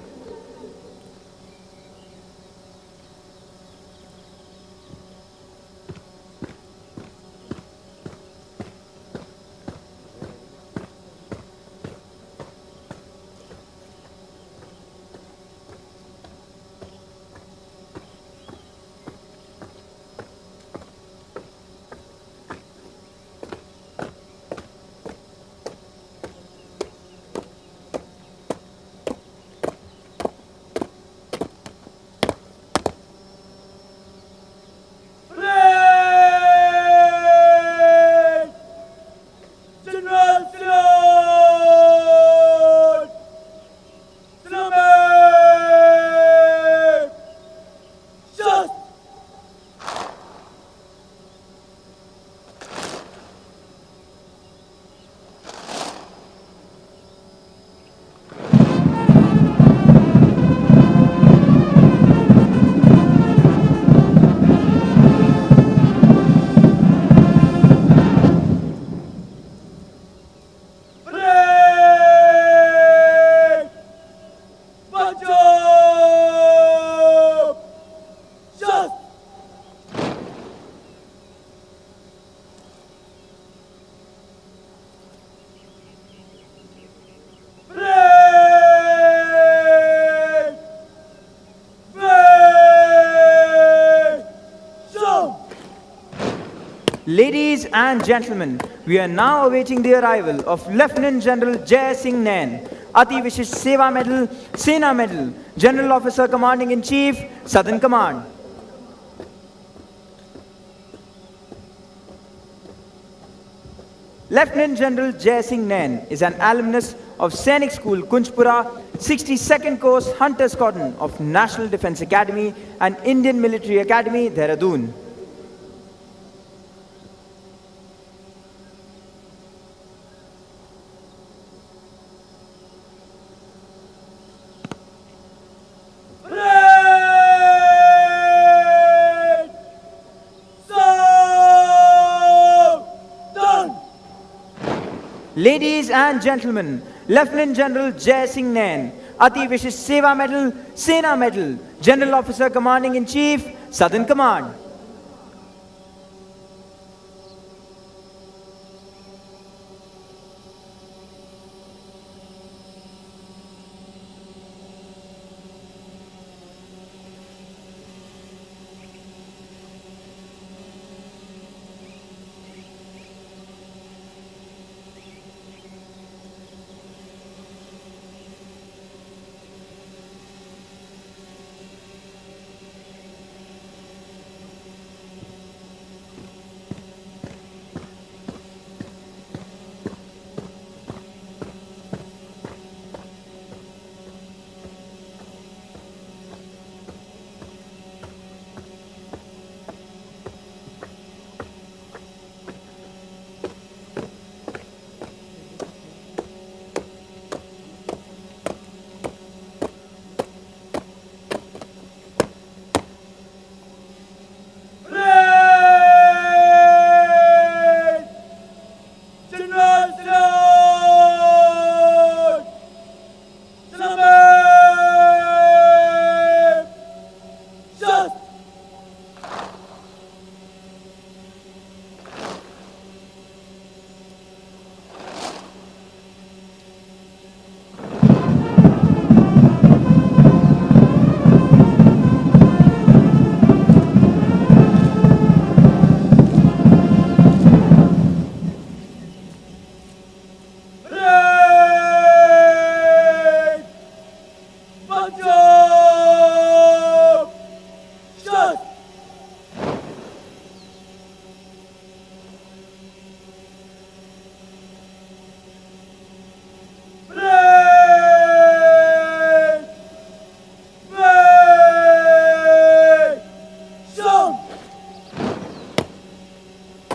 Ladies and gentlemen, we are now awaiting the arrival of Lieutenant General Jai Singh Nain, Ati Vishisht Seva Medal, Sena Medal, General Officer Commanding in Chief, Southern Command. Lieutenant General Jai Singh Nain is an alumnus of Sainik School, Kunjpura, 62nd Course Hunter Squadron of National Defense Academy and Indian Military Academy, Dehradun. Ladies and gentlemen, Lieutenant General Jai Singh Nain, Ati Vishish Seva Medal, Sena Medal, General Officer Commanding in Chief, Southern Command.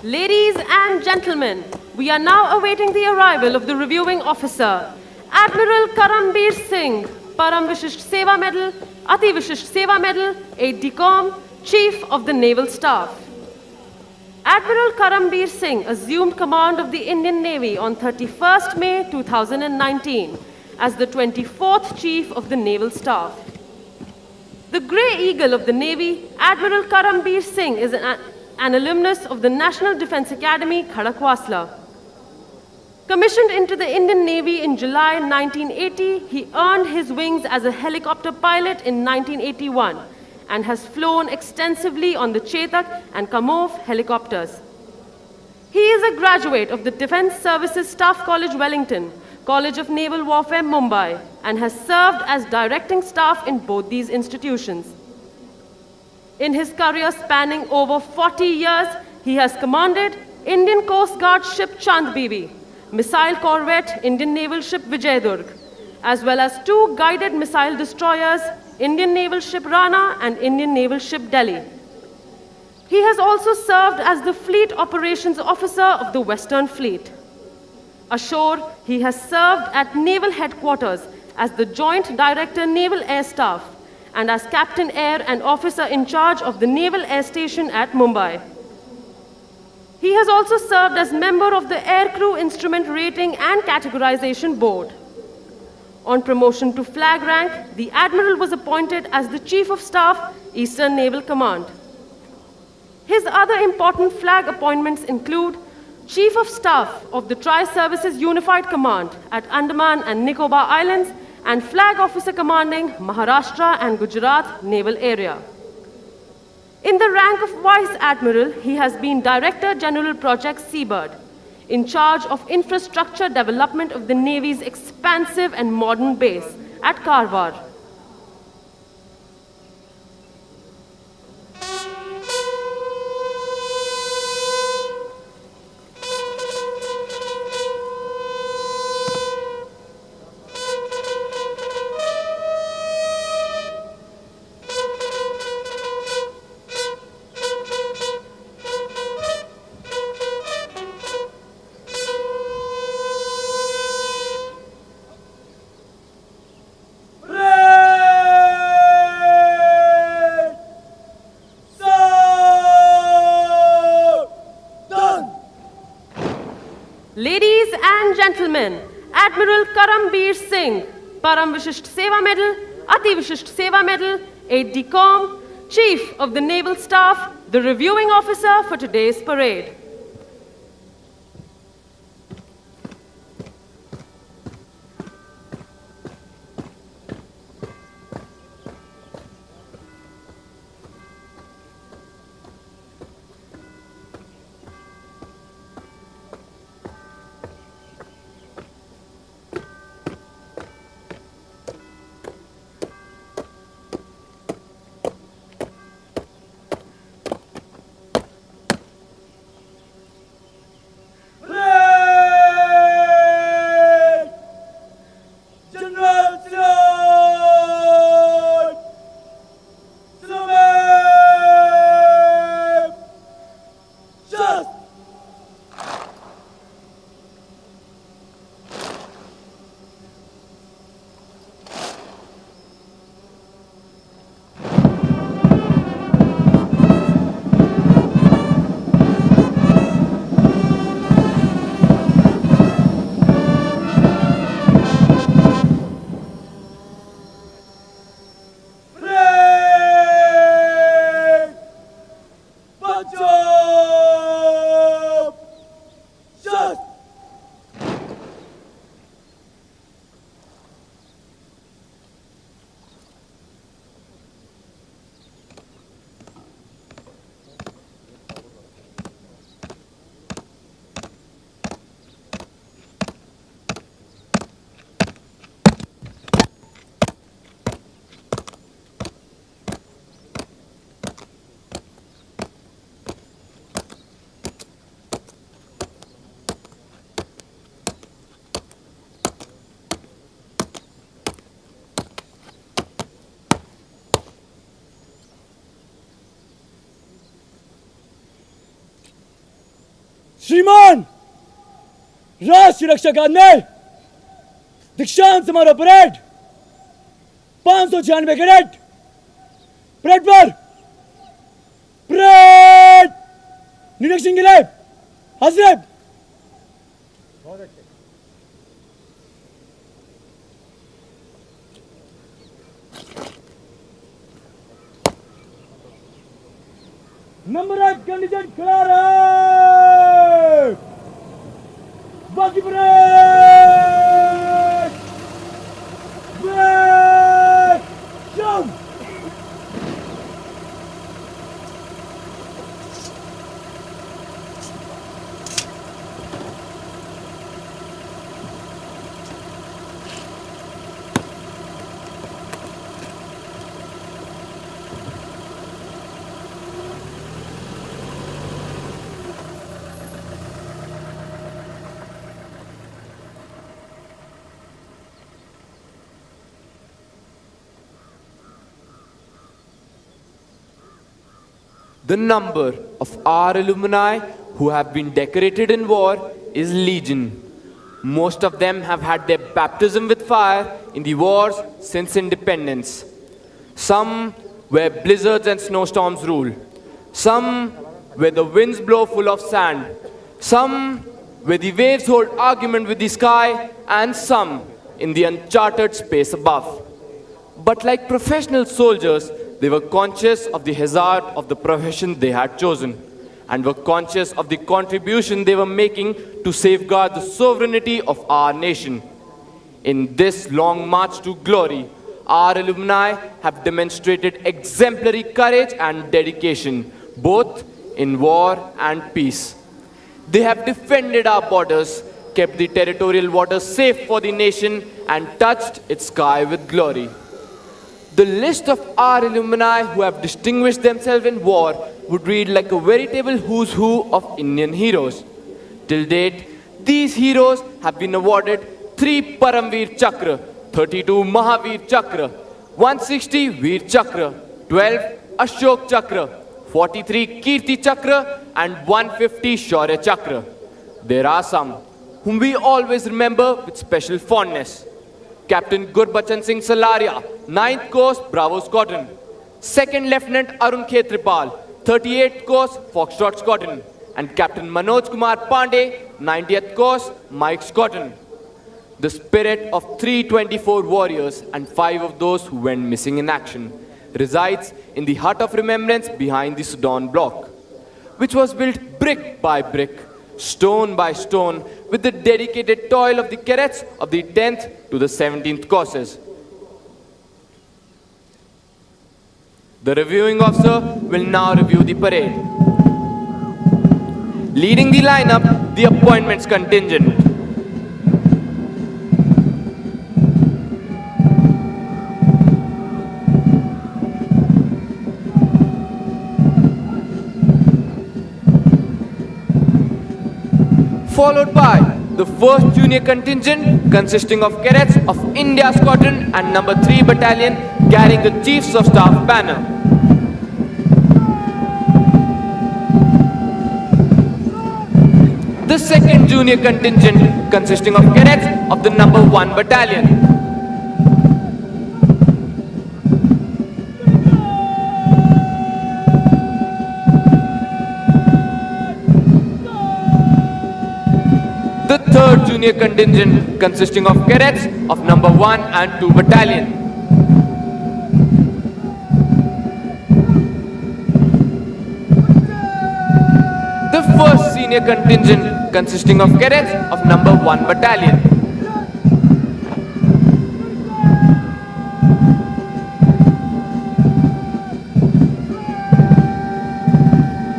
Ladies and gentlemen, we are now awaiting the arrival of the reviewing officer, Admiral Karambie Singh, Param Vishisht Seva Medal, Ati Vishisht Seva Medal, Aide-de-Camp, Chief of the Naval Staff. Admiral Karambie Singh assumed command of the Indian Navy on 31st May 2019 as the 24th Chief of the Naval Staff. The Grey Eagle of the Navy, Admiral Karambie Singh is an alumnus of the National Defence Academy, Karakwasla. Commissioned into the Indian Navy in July 1980, he earned his wings as a helicopter pilot in 1981 and has flown extensively on the Chetak and Kamov helicopters. He is a graduate of the Defence Services Staff College, Wellington, College of Naval Warfare, Mumbai, and has served as directing staff in both these institutions. In his career spanning over 40 years, he has commanded Indian Coast Guard ship Chand Bibi, missile corvette Indian naval ship Vijayadurg, as well as 2 guided missile destroyers, Indian naval ship Rana and Indian naval ship Delhi. He has also served as the Fleet Operations Officer of the Western Fleet. Ashore, he has served at Naval Headquarters as the Joint Director Naval Air Staff and as Captain Air and Officer in charge of the Naval Air Station at Mumbai. He has also served as member of the Aircrew Instrument Rating and Categorization Board. On promotion to flag rank, the Admiral was appointed as the Chief of Staff, Eastern Naval Command. His other important flag appointments include Chief of Staff of the Tri-Services Unified Command at Andaman and Nicobar Islands and Flag Officer commanding Maharashtra and Gujarat Naval Area. In the rank of Vice Admiral, he has been Director General Project Seabird, in charge of infrastructure development of the Navy's expansive and modern base at Karwar. Bravo! gentlemen, Admiral Karambie Singh, Param Vishisht Seva Medal, Ati Vishisht Seva Medal, Aide de Camp, Chief of the Naval Staff, the reviewing officer for today's parade. श्रीमान राष्ट्रीय रक्षक admiral दीक्षांत समारोह parade 596 cadet parade पर parade निरीक्षण के लिए हाजिर। नंबर 1 कंडीशन खड़ा रहे, बाकी break break jump. The number of our alumni who have been decorated in war is legion. Most of them have had their baptism with fire in the wars since independence. Some where blizzards and snowstorms rule. Some where the winds blow full of sand. Some where the waves hold argument with the sky, and some in the uncharted space above. But like professional soldiers, they were conscious of the hazard of the profession they had chosen, and were conscious of the contribution they were making to safeguard the sovereignty of our nation. In this long march to glory, our alumni have demonstrated exemplary courage and dedication, both in war and peace. They have defended our borders, kept the territorial waters safe for the nation, and touched its sky with glory. The list of our alumni who have distinguished themselves in war would read like a veritable who's who of Indian heroes. Till date, these heroes have been awarded 3 Paramveer Chakra, 32 Mahavir Chakra, 160 Veer Chakra, 12 Ashok Chakra, 43 Kirti Chakra, and 150 Shaurya Chakra. There are some whom we always remember with special fondness. Captain Bhatsayan Singh Salaria, 9th Coast Bravo Squadron. 2nd Lieutenant Arun Ketrapal, 38th Coast Foxtrot Squadron. And Captain Manoj Kumar Pandey, 90th Coast Mike Squadron. the spirit of 324 warriors and 5 of those who went missing in action resides in the hut of remembrance behind the Sudan block, which was built brick by brick, stone by stone, with the dedicated toil of the cadets of the 10th to the 17th courses. The reviewing officer will now review the parade. Leading the lineup, the appointments contingent. Followed by the 1st Junior Contingent consisting of cadets of India Squadron and number 3 Battalion carrying the Chiefs of Staff banner. The 2nd Junior Contingent consisting of cadets of the number 1 Battalion. The 3rd Junior Contingent consisting of cadets of number 1 and 2 Battalion. The 1st Senior Contingent consisting of cadets of number 1 Battalion.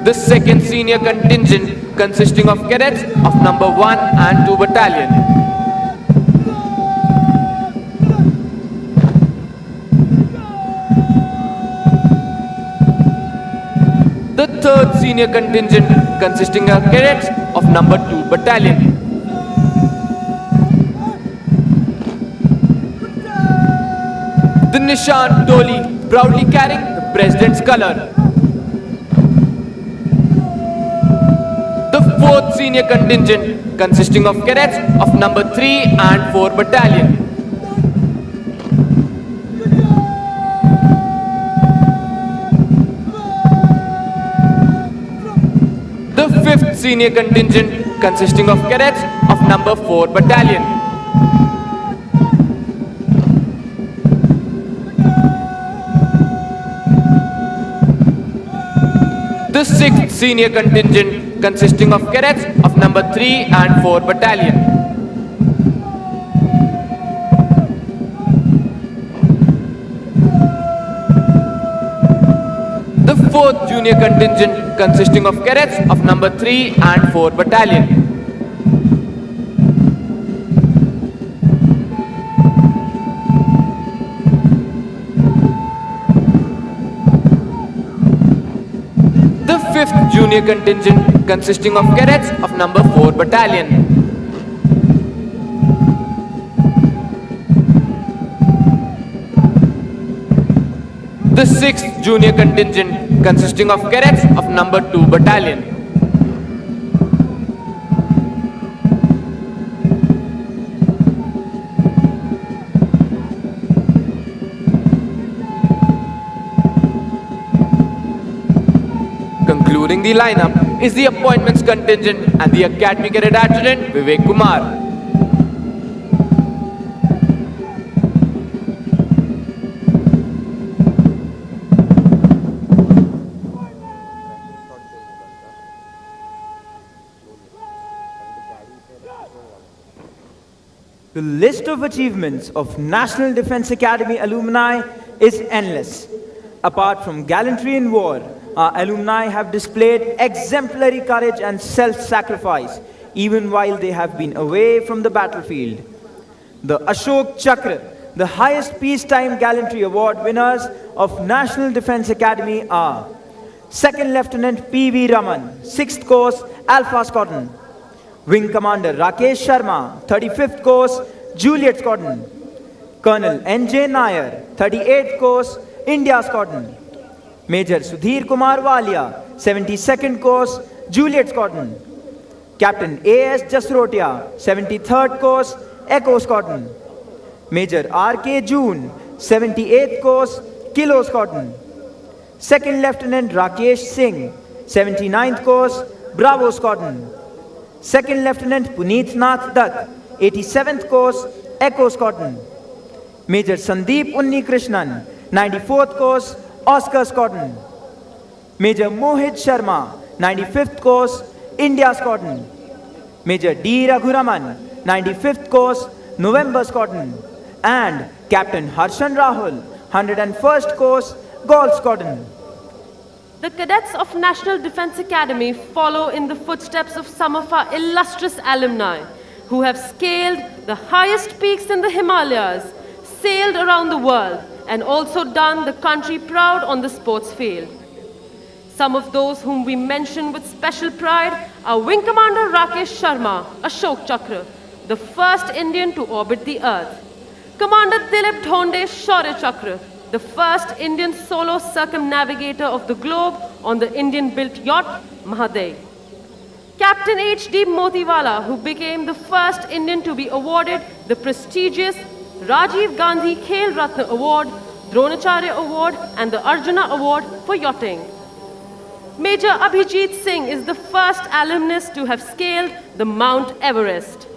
The 2nd Senior Contingent consisting of cadets of number 1 and 2 Battalion. The 3rd Senior Contingent consisting of cadets of number 2 Battalion. The Nishan Toli proudly carrying the President's color. The 4th Senior Contingent consisting of cadets of number 3 and 4 Battalion. The 5th Senior Contingent consisting of cadets of number 4 Battalion. The 6th Senior Contingent consisting of cadets of number 3 and 4 Battalion. The 4th Junior Contingent consisting of cadets of number 3 and 4 Battalion. The 5th Junior Contingent consisting of cadets of number 4 Battalion. The 6th Junior Contingent consisting of cadets of number 2 Battalion. Concluding the lineup is the appointments contingent and the Academy Cadet Adjutant Vivek Kumar. The list of achievements of National Defence Academy alumni is endless. Apart from gallantry in war, our alumni have displayed exemplary courage and self-sacrifice, even while they have been away from the battlefield. The Ashok Chakra, the highest peacetime gallantry award winners of National Defence Academy are 2nd Lieutenant P.V. Raman, 6th Course, Alpha Squadron. Wing Commander Rakesh Sharma, 35th Course, Juliet Squadron. Colonel N.J. Nair, 38th Course, India Squadron. Major Sudhir Kumar Walia, 72nd Course, Juliet Squadron. Captain A.S. Jasrotia, 73rd Course, Echo Squadron. Major R.K. June, 78th Course, Kilo Squadron. 2nd Lieutenant Rakesh Singh, 79th Course, Bravo Squadron. 2nd Lieutenant Puneet Nath Dutt, 87th Course, Echo Squadron. Major Sandeep Unni Krishnan, 94th Course, Oscar Squadron. Major Mohit Sharma, 95th Course, India Squadron. Major D. Raghuraman, 95th Course, November Squadron. And Captain Harshan Rahul, 101st Course, Golf Squadron. The cadets of National Defense Academy follow in the footsteps of some of our illustrious alumni who have scaled the highest peaks in the Himalayas, sailed around the world, and also done the country proud on the sports field. Some of those whom we mention with special pride are Wing Commander Rakesh Sharma, Ashok Chakra, the first Indian to orbit the Earth. Commander Dilip Dhonde, Shaurya Chakra, the first Indian solo circumnavigator of the globe on the Indian-built yacht Mahadev. Captain H.D. Motiwala, who became the first Indian to be awarded the prestigious Rajiv Gandhi Khel Ratna Award, Dronacharya Award, and the Arjuna Award for yachting. Major Abhijit Singh is the first alumnus to have scaled the Mount Everest.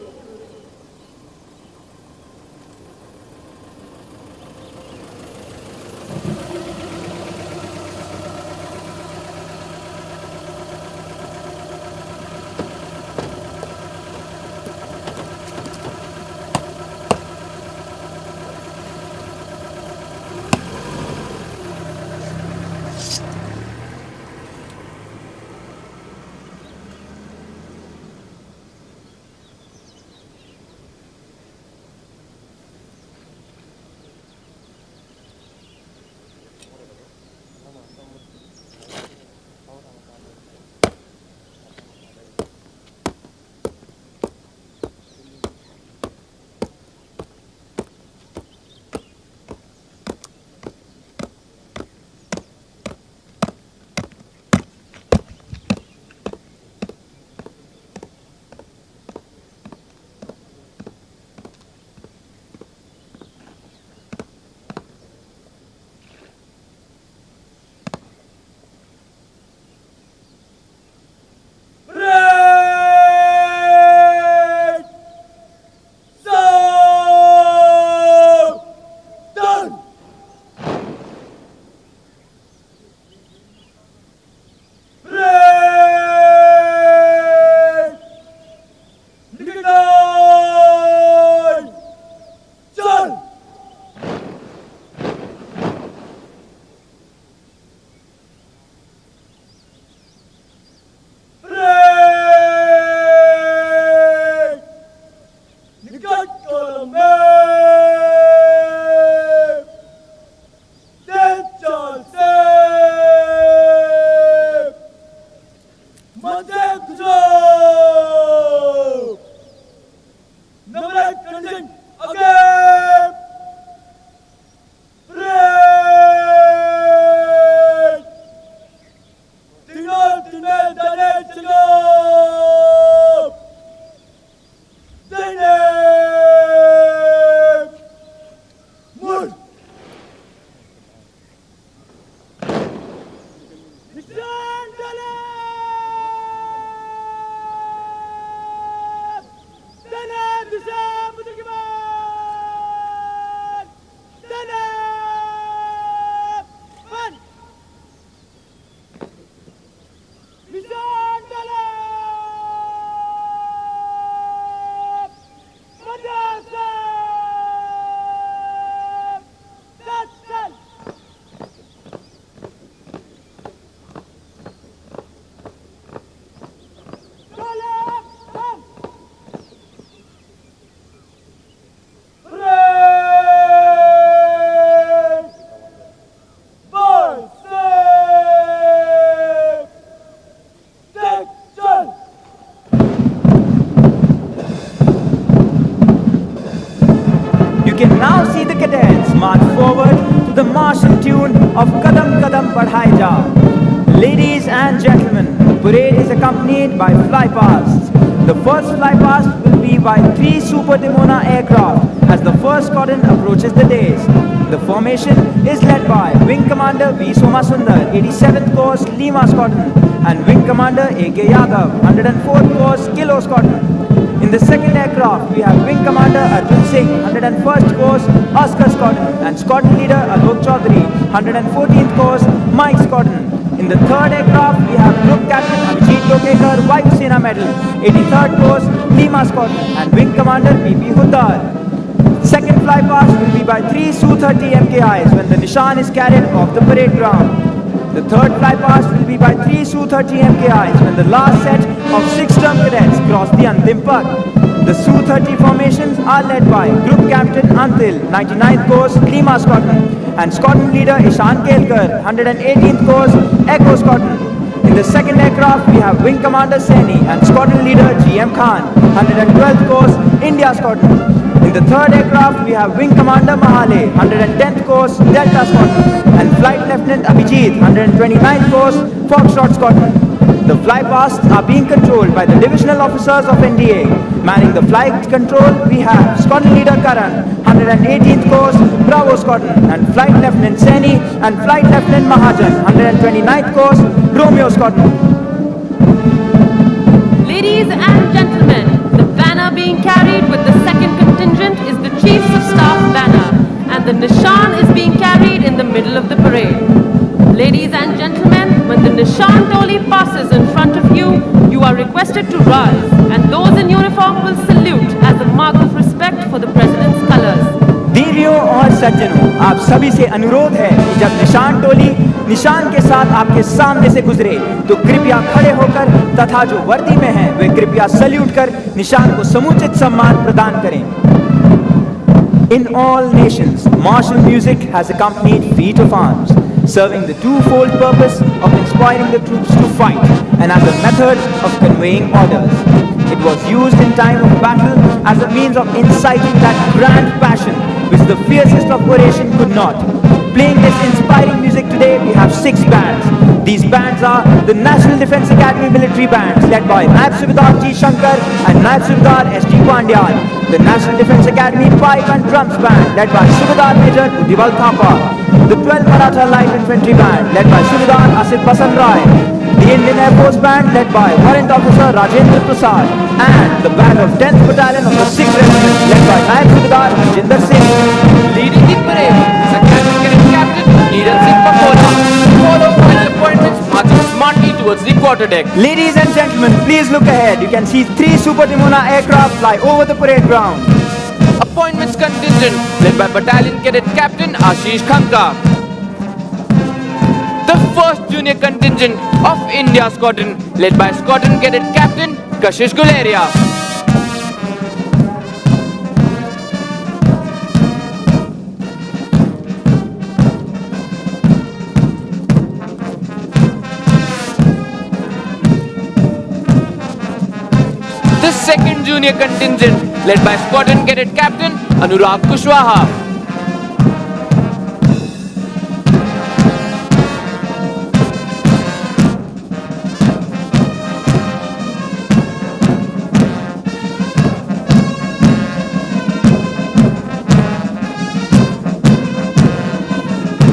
can now see the cadets march forward to the martial tune of Kadam Kadam Badhai Ja. Ladies and gentlemen, the parade is accompanied by flypasts. The first flypast will be by 3 Super Dimona aircraft as the first squadron approaches the dais. The formation is led by Wing Commander V. Somasundar, 87th Course Lima Squadron, and Wing Commander A.K. Yadav, 104th Course Kilo Squadron. In In the second aircraft, we have Wing Commander Arjun Singh, 101st Course, Oscar Squadron, and Squadron Leader Alok Chaudhary, 114th Course, Mike Squadron. In the third aircraft, we have Group Captain Abhijit Tokekar, Vayu Sena Medal, 83rd Course, Lima Squadron, and Wing Commander PP Huddar. Second flypast will be by 3 Su-30 MKIs when the Nishan is carried off the parade ground. The third flypast will be by 3 Su-30 MKIs when the last set of 6 term cadets cross the Antim Pad. The Su-30 formations are led by Group Captain Antil, 99th Course, Lima Squadron, and Squadron Leader Ishan Kelkar, 118th Course, Echo Squadron. In the second aircraft, we have Wing Commander Saini and Squadron Leader GM Khan, 112th Course, India Squadron. In the third aircraft, we have Wing Commander Mahale, 110th Course, Delta Squadron, and Flight Lieutenant Abhijit, 129th Course, Foxtrot Squadron. The flypasts are being controlled by the divisional officers of NDA. Manning the flight control, we have Squadron Leader Karan, 118th Course, Bravo Squadron, and Flight Lieutenant Saini and Flight Lieutenant Mahajan, 129th Course, Romeo Squadron. Ladies and gentlemen, the banner being carried with the second contingent is the Chiefs of Staff banner, and the Nishan is being carried in the middle of the parade. Ladies and gentlemen, when the Nishan Toli passes in front of you, you are requested to rise, and those in uniform will salute as a mark of respect for the President's colors. देवियों और सज्जनों, आप सभी से अनुरोध है कि जब निशान टोली निशान के साथ आपके सामने से गुजरे तो कृपया खड़े होकर तथा जो वर्दी में हैं वे कृपया सल्यूट कर निशान को समुचित सम्मान प्रदान करें. In all nations, martial music has accompanied feat of arms, serving the twofold purpose of inspiring the troops to fight and as a method of conveying orders. It was used in time of battle as a means of inciting that grand passion which the fiercest of oration could not. Playing this inspiring music today, we have 6 bands. These bands are the National Defence Academy military bands led by Naib Subedar G. Shankar and Naib Subedar S. G. Pandyal. The National Defence Academy pipe and drums band led by Subedar Major Buddhival Thapa. The 12th Maratha Light Infantry band led by Subedar Asit Basan Rai. The Indian Air Force band led by Warrant Officer Rajendra Prasad, and the band of 10th Battalion of the 6th Regiment led by Naib Subedar Jinder Singh. Leading the parade is Academy Cadet Captain Neeraj Singh Pakola, followed by the appointments marching smartly towards the quarterdeck. Ladies and gentlemen, please look ahead. You can see 3 Super Timona aircraft fly over the parade ground. Appointments contingent led by Battalion Cadet Captain Ashish Khanka. The 1st Junior Contingent of India Squadron led by Squadron Cadet Captain Kashish Guleria. The 2nd Junior Contingent led by Squadron Cadet Captain Anurag Kushwaha.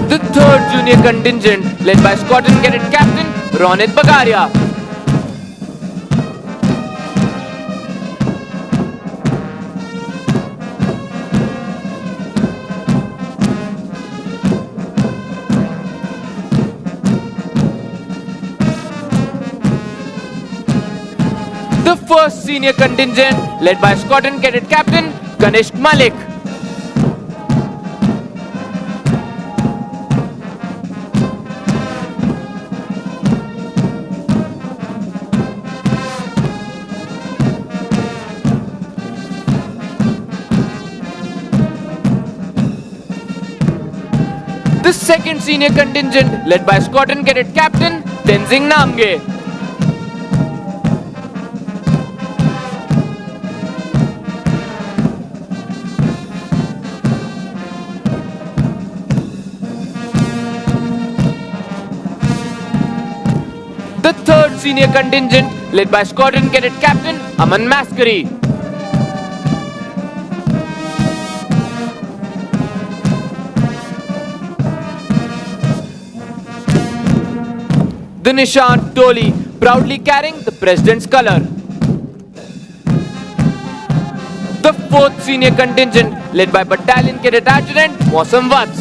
The 3rd Junior Contingent led by Squadron Cadet Captain Ronit Bagaria. The 1st Senior Contingent led by Squadron Cadet Captain Ganesh Malik. The 2nd Senior Contingent led by Squadron Cadet Captain Tenzing Namge. The 3rd Senior Contingent led by Squadron Cadet Captain Aman Maskari. The Nishan Toli proudly carrying the President's color. 4th Senior Contingent led by Battalion Cadet Adjutant Mausam Vats.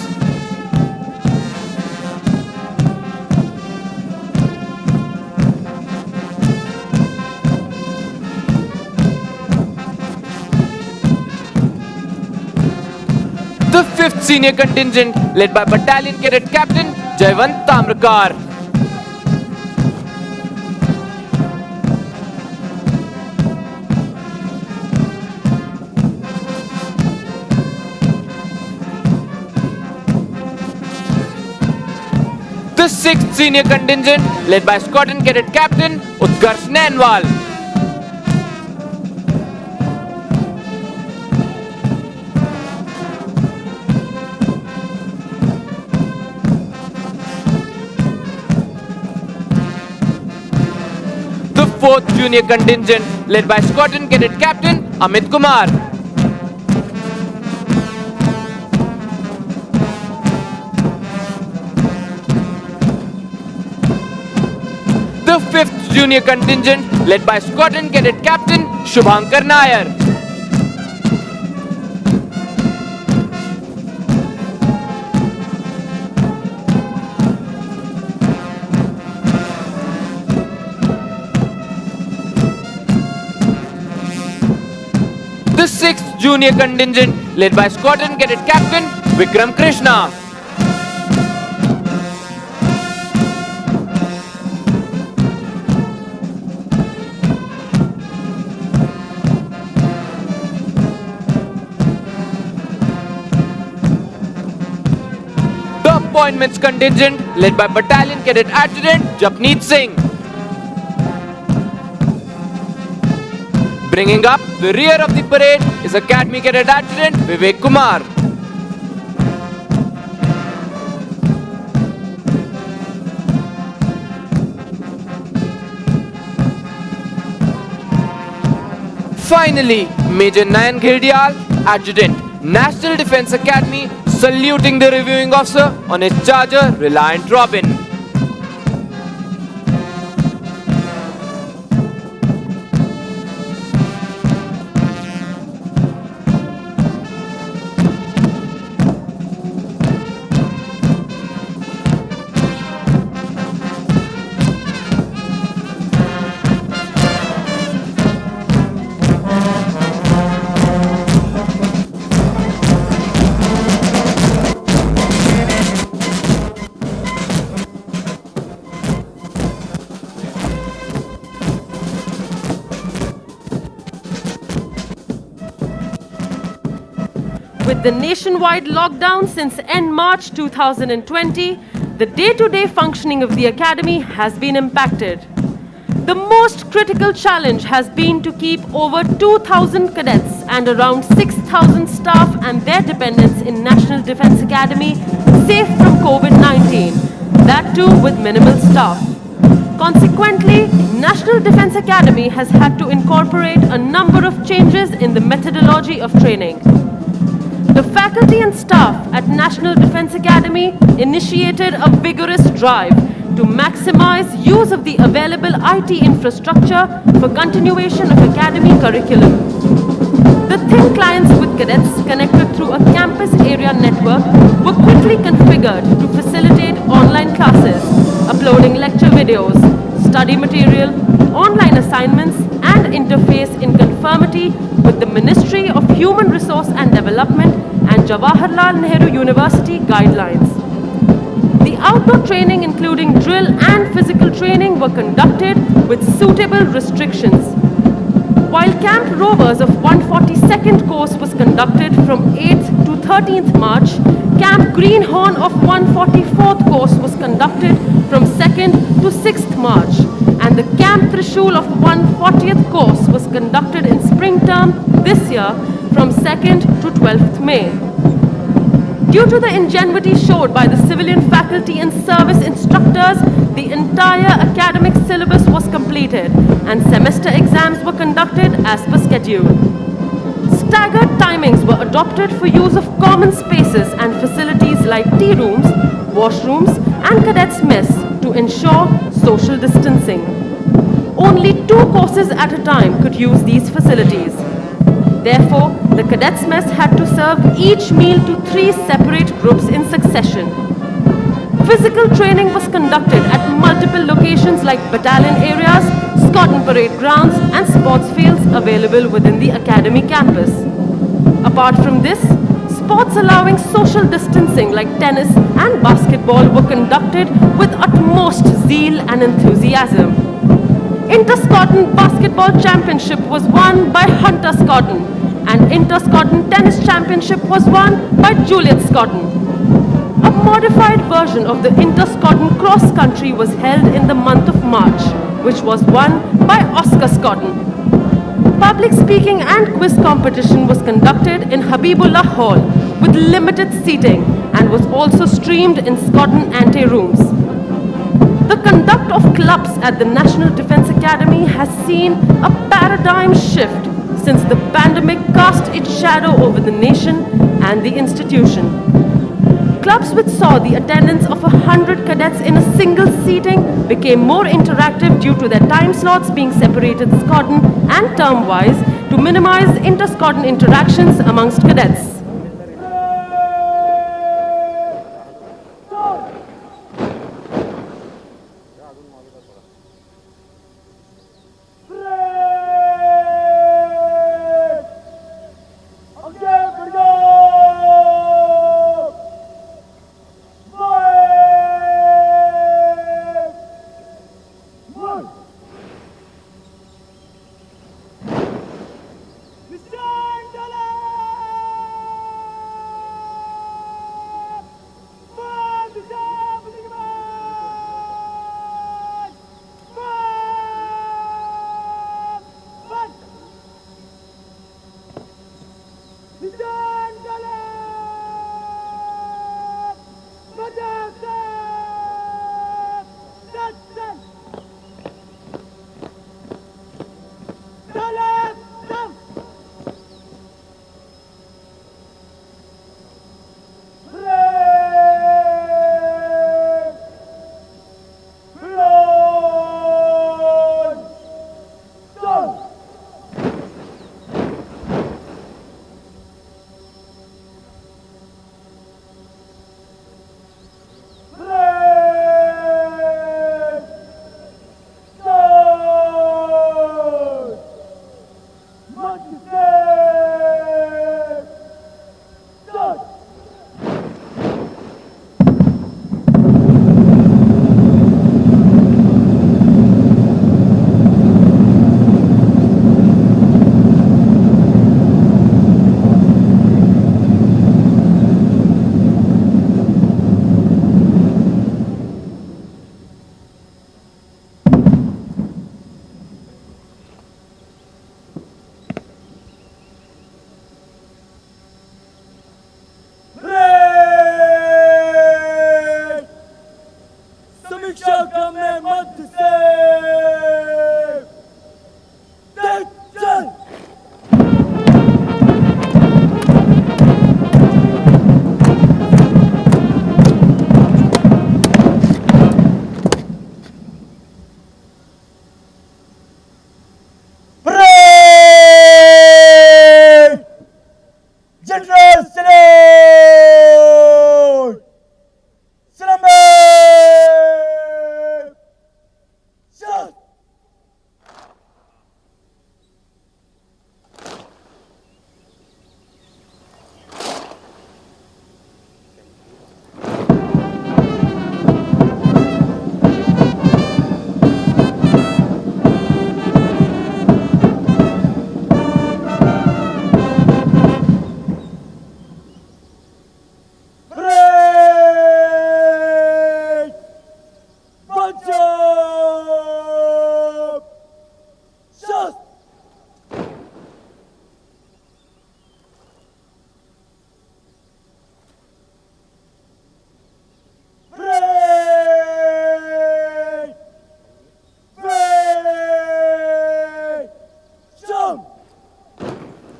The 5th Senior Contingent led by Battalion Cadet Captain Jayvant Tamrakar. The 6th Senior Contingent led by Squadron Cadet Captain Utkarsh Nainwal. The 4th Junior Contingent led by Squadron Cadet Captain Amit Kumar. The 5th Junior Contingent led by Squadron Cadet Captain Shubhankar Nair. The 6th Junior Contingent led by Squadron Cadet Captain Vikram Krishna. The Appointments Contingent led by Battalion Cadet Adjutant Japneet Singh. Bringing up the rear of the parade is Academy Cadet Adjutant Vivek Kumar. Finally, Major Nayan Ghirdial, Adjutant, National Defence Academy, saluting the reviewing officer on his Charger Reliant Robin. With the nationwide lockdown since end March 2020, the day-to-day functioning of the Academy has been impacted. The most critical challenge has been to keep over 2,000 cadets and around 6,000 staff and their dependents in National Defence Academy safe from COVID-19, that too with minimal staff. Consequently, National Defence Academy has had to incorporate a number of changes in the methodology of training. The faculty and staff at National Defence Academy initiated a vigorous drive to maximize use of the available IT infrastructure for continuation of Academy curriculum. The thin clients with cadets connected through a campus area network were quickly configured to facilitate online classes, uploading lecture videos, study material, online assignments, and interface in conformity with the Ministry of Human Resource and Development and Jawaharlal Nehru University guidelines. The outdoor training, including drill and physical training, were conducted with suitable restrictions. While Camp Rovers of 142nd course was conducted from 8th to 13th March, Camp Greenhorn of 144th course was conducted from 2nd to 6th March, and the Camp Trishul of 140th course was conducted in spring term this year from 2nd to 12th May. Due to the ingenuity showed by the civilian faculty and service instructors, the entire academic syllabus was completed and semester exams were conducted as per schedule. Staggered timings were adopted for use of common spaces and facilities like tea rooms, washrooms, and cadets' mess to ensure social distancing. Only 2 courses at a time could use these facilities. Therefore, the cadets mess had to serve each meal to 3 separate groups in succession. Physical training was conducted at multiple locations like battalion areas, Squadron parade grounds and sports fields available within the academy campus. Apart from this, sports allowing social distancing like tennis and basketball were conducted with utmost zeal and enthusiasm. Inter-Squadron Basketball Championship was won by Hunter Squadron and Inter-Squadron Tennis Championship was won by Juliet Squadron. A modified version of the Inter-Squadron Cross Country was held in the month of March, which was won by Oscar Squadron. Public speaking and quiz competition was conducted in Habibullah Hall with limited seating and was also streamed in Squadron ante-rooms. The conduct of clubs at the National Defence Academy has seen a paradigm shift since the pandemic cast its shadow over the nation and the institution. Clubs which saw the attendance of 100 cadets in a single seating became more interactive due to their time slots being separated squadron and term-wise to minimize inter-squadron interactions amongst cadets.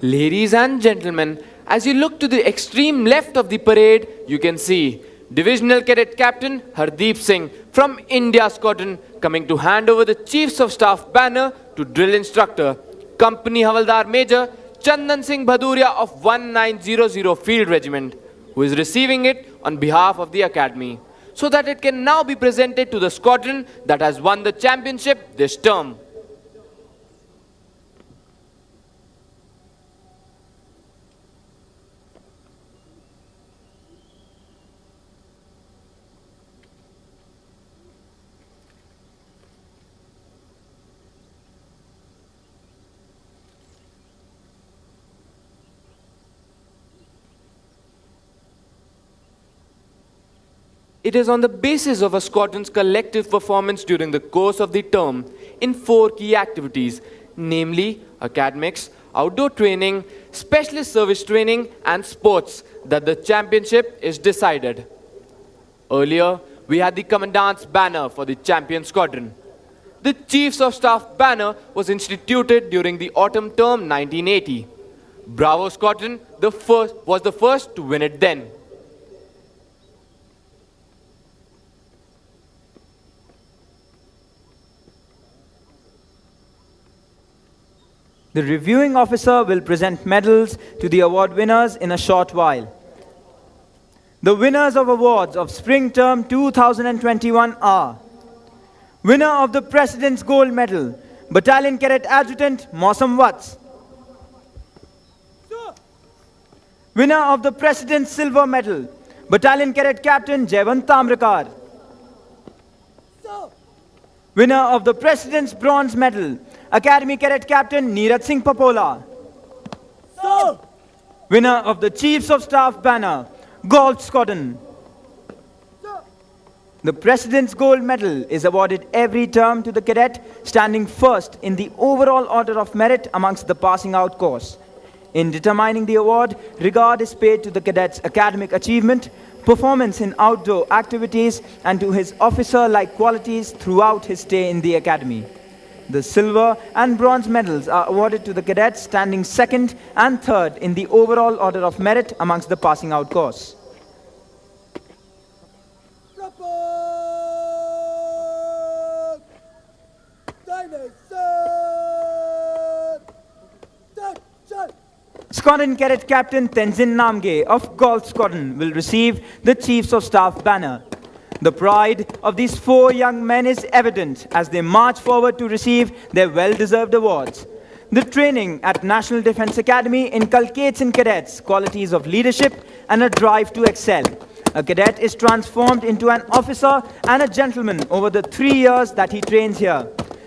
Ladies and gentlemen, as you look to the extreme left of the parade, you can see Divisional Cadet Captain Hardeep Singh from India Squadron coming to hand over the Chiefs of Staff banner to Drill Instructor, Company Havaldar Major Chandan Singh Bhaduria of 1900 Field Regiment, who is receiving it on behalf of the Academy, so that it can now be presented to the squadron that has won the championship this term. It is on the basis of a squadron's collective performance during the course of the term in 4 key activities, namely academics, outdoor training, specialist service training, and sports, that the championship is decided. Earlier, we had the Commandant's banner for the champion squadron. The Chiefs of Staff banner was instituted during the autumn term 1980. Bravo Squadron was the first to win it then. The reviewing officer will present medals to the award winners in a short while. The winners of awards of Spring Term 2021 are: winner of the President's Gold Medal, Battalion Cadet Adjutant Mausam Vats. Winner of the President's Silver Medal, Battalion Cadet Captain Jayvant Tamrakar. Winner of the President's Bronze Medal, Academy Cadet Captain Neeraj Singh Papola. Winner of the Chiefs of Staff banner, Golf Squadron. The President's Gold Medal is awarded every term to the cadet standing first in the overall order of merit amongst the passing out course. In determining the award, regard is paid to the cadet's academic achievement, performance in outdoor activities, and to his officer-like qualities throughout his stay in the academy. The silver and bronze medals are awarded to the cadets standing second and third in the overall order of merit amongst the passing out course. Squadron Cadet Captain Tenzin Namge of Golf Squadron will receive the Chiefs of Staff banner. The pride of these 4 young men is evident as they march forward to receive their well-deserved awards. The training at National Defence Academy inculcates in cadets qualities of leadership and a drive to excel. A cadet is transformed into an officer and a gentleman over the 3 years that he trains here.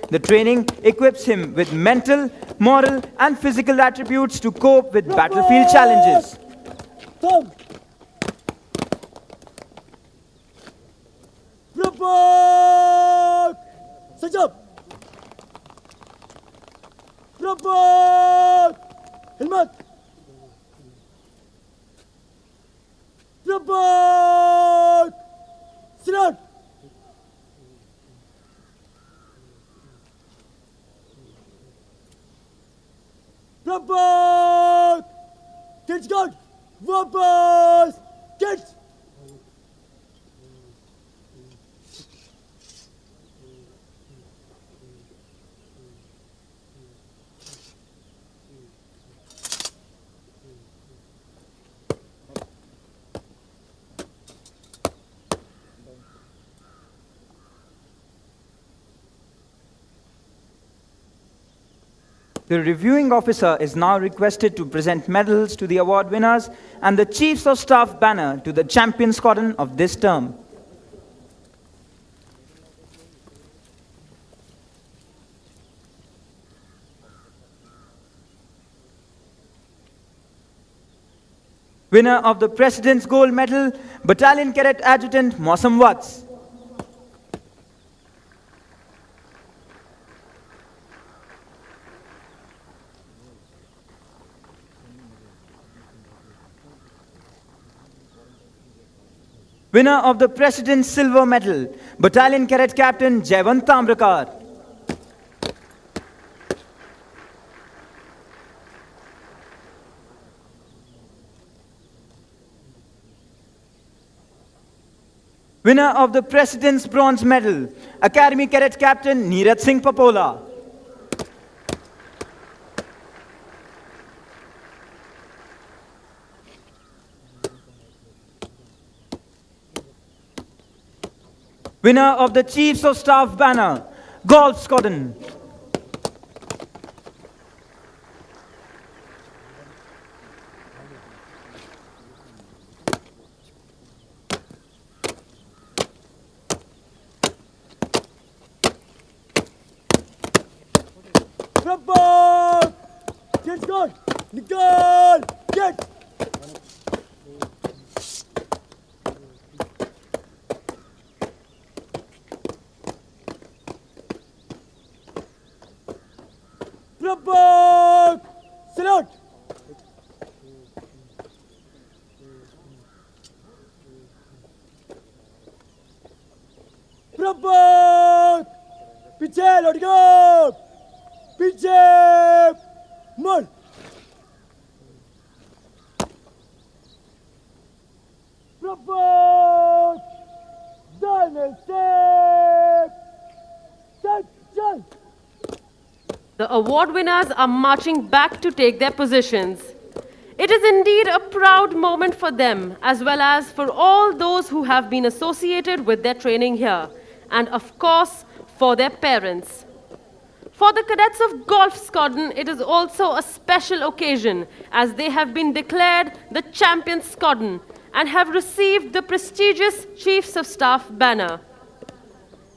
The training equips him with mental, moral, and physical attributes to cope with battlefield challenges. Report! Sanjay! Report! Helmet! Report! Sit down! Report! Kids guard! Weapons! Kids! The reviewing officer is now requested to present medals to the award winners and the Chiefs of Staff banner to the champion squadron of this term. Winner of the President's Gold Medal, Battalion Cadet Adjutant Mausam Vats. Winner of the President's Silver Medal, Battalion Cadet Captain Jayvant Tamrakar. Winner of the President's Bronze Medal, Academy Cadet Captain Neeraj Singh Papola. winner of the Chiefs of Staff banner, Golf Squadron. Ketrapal! Get good! Nikal! Get! Ketrapal! Salute! Ketrapal! पीछे लौट गो पीछे मुड़ propose diamond चल The award winners are marching back to take their positions. It is indeed a proud moment for them, as well as for all those who have been associated with their training here, and of course, for their parents. For the cadets of Golf Squadron, it is also a special occasion, as they have been declared the Champion Squadron and have received the prestigious Chiefs of Staff banner.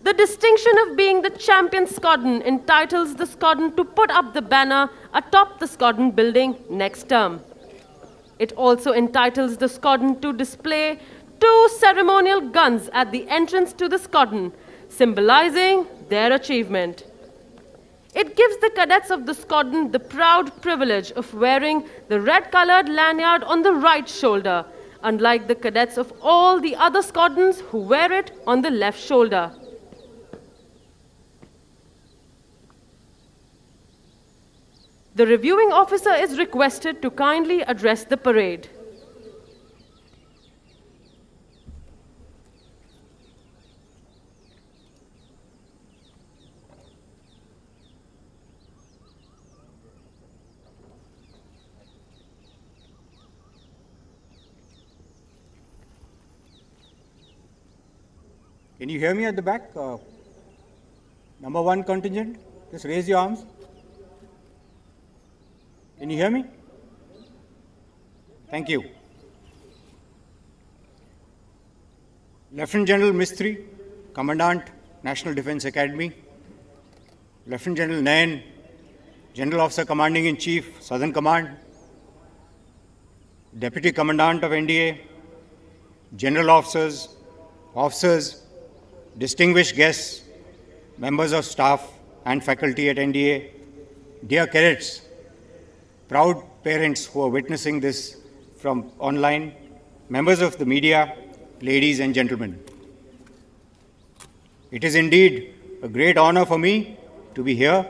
The distinction of being the Champion Squadron entitles the squadron to put up the banner atop the squadron building next term. It also entitles the squadron to display 2 ceremonial guns at the entrance to the squadron, symbolizing their achievement. It gives the cadets of the squadron the proud privilege of wearing the red-colored lanyard on the right shoulder, unlike the cadets of all the other squadrons who wear it on the left shoulder. The reviewing officer is requested to kindly address the parade. Can you hear me at the back? Number 1 contingent, just raise your arms. Can you hear me? Thank you. Lieutenant General Mistry, Commandant, National Defence Academy. Lieutenant General Nayan, General Officer Commanding in Chief, Southern Command. Deputy Commandant of NDA, General Officers, Officers, distinguished guests, members of staff and faculty at NDA, dear cadets, proud parents who are witnessing this from online, members of the media, ladies and gentlemen. It is indeed a great honor for me to be here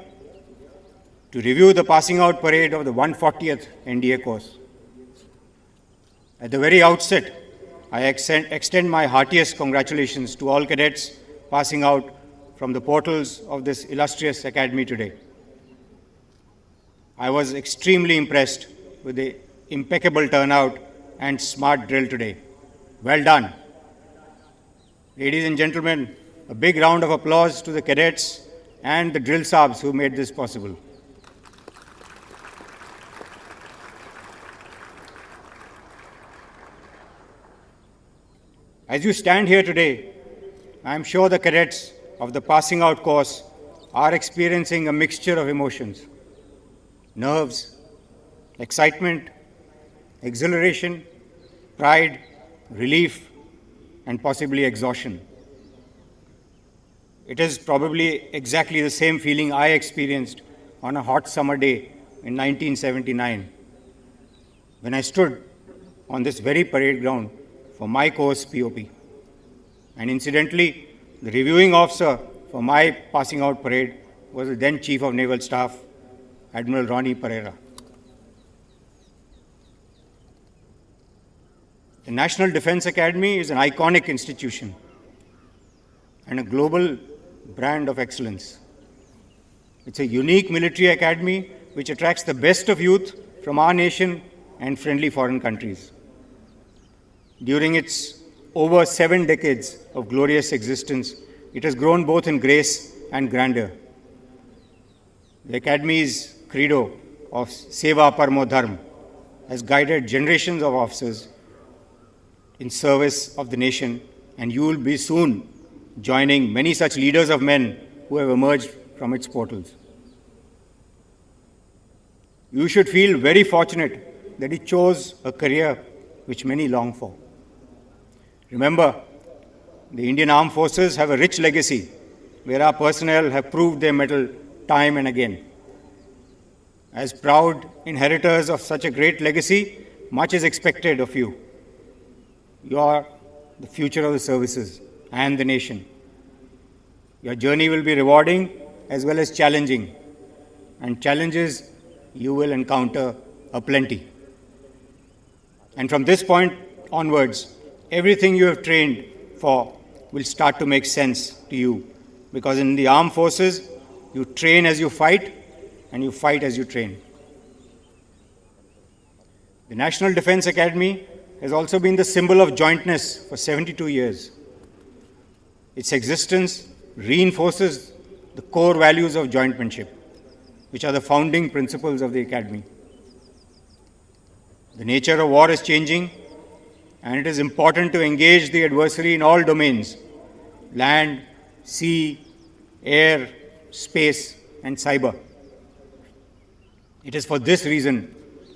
to review the passing out parade of the 140th NDA course. At the very outset, I extend my heartiest congratulations to all cadets passing out from the portals of this illustrious academy today. I was extremely impressed with the impeccable turnout and smart drill today. Well done. Ladies and gentlemen, a big round of applause to the cadets and the drill sabs who made this possible. As you stand here today, I am sure the cadets of the passing out course are experiencing a mixture of emotions: nerves, excitement, exhilaration, pride, relief, and possibly exhaustion. It is probably exactly the same feeling I experienced on a hot summer day in 1979 when I stood on this very parade ground for my course POP. And incidentally, the reviewing officer for my passing out parade was the then Chief of Naval Staff, Admiral Ronnie Pereira. The National Defence Academy is an iconic institution and a global brand of excellence. It's a unique military academy which attracts the best of youth from our nation and friendly foreign countries. During its over 7 decades of glorious existence, it has grown both in grace and grandeur. The Academy's credo of Seva Parmo Dharma has guided generations of officers in service of the nation, and you will be soon joining many such leaders of men who have emerged from its portals. You should feel very fortunate that you chose a career which many long for. Remember, the Indian Armed Forces have a rich legacy where our personnel have proved their mettle time and again. As proud inheritors of such a great legacy, much is expected of you. You are the future of the services and the nation. Your journey will be rewarding as well as challenging, and challenges you will encounter aplenty. And from this point onwards, everything you have trained for will start to make sense to you, because in the armed forces, you train as you fight and you fight as you train. The National Defence Academy has also been the symbol of jointness for 72 years. Its existence reinforces the core values of jointmanship, which are the founding principles of the Academy. The nature of war is changing, and it is important to engage the adversary in all domains: land, sea, air, space, and cyber. It is for this reason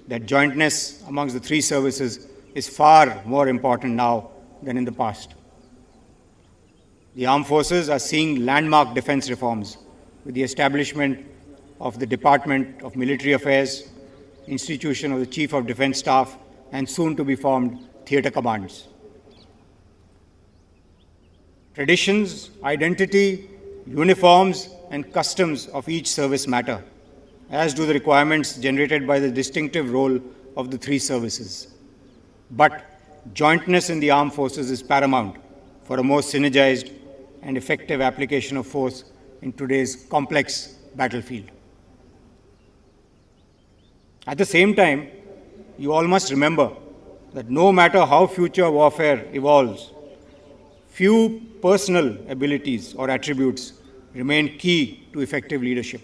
that jointness amongst the three services is far more important now than in the past. The armed forces are seeing landmark defense reforms with the establishment of the Department of Military Affairs, institution of the Chief of Defense Staff, and soon to be formed theatre commands. Traditions, identity, uniforms, and customs of each service matter, as do the requirements generated by the distinctive role of the three services. But jointness in the armed forces is paramount for a more synergized and effective application of force in today's complex battlefield. At the same time, you all must remember that no matter how future warfare evolves, few personal abilities or attributes remain key to effective leadership.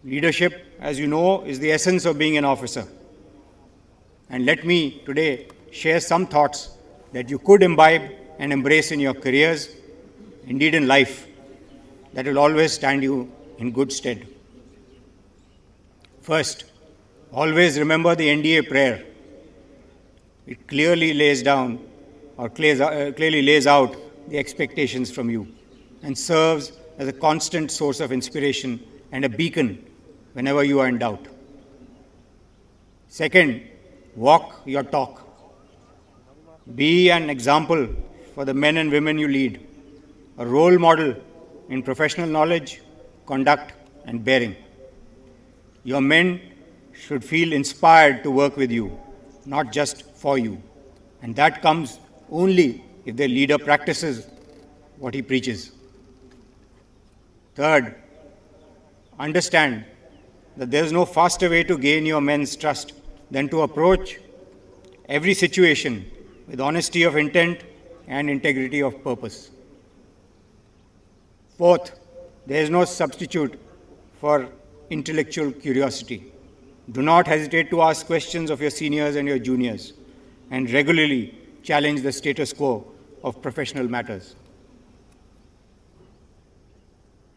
Leadership, as you know, is the essence of being an officer. And let me today share some thoughts that you could imbibe and embrace in your careers, indeed in life, that will always stand you in good stead. First, always remember the NDA prayer. It clearly lays out the expectations from you and serves as a constant source of inspiration and a beacon whenever you are in doubt. Second, walk your talk. Be an example for the men and women you lead, a role model in professional knowledge, conduct, and bearing. Your men should feel inspired to work with you, not just for you. And that comes only if their leader practices what he preaches. Third, understand that there is no faster way to gain your men's trust than to approach every situation with honesty of intent and integrity of purpose. Fourth, there is no substitute for intellectual curiosity. Do not hesitate to ask questions of your seniors and your juniors, and regularly challenge the status quo of professional matters.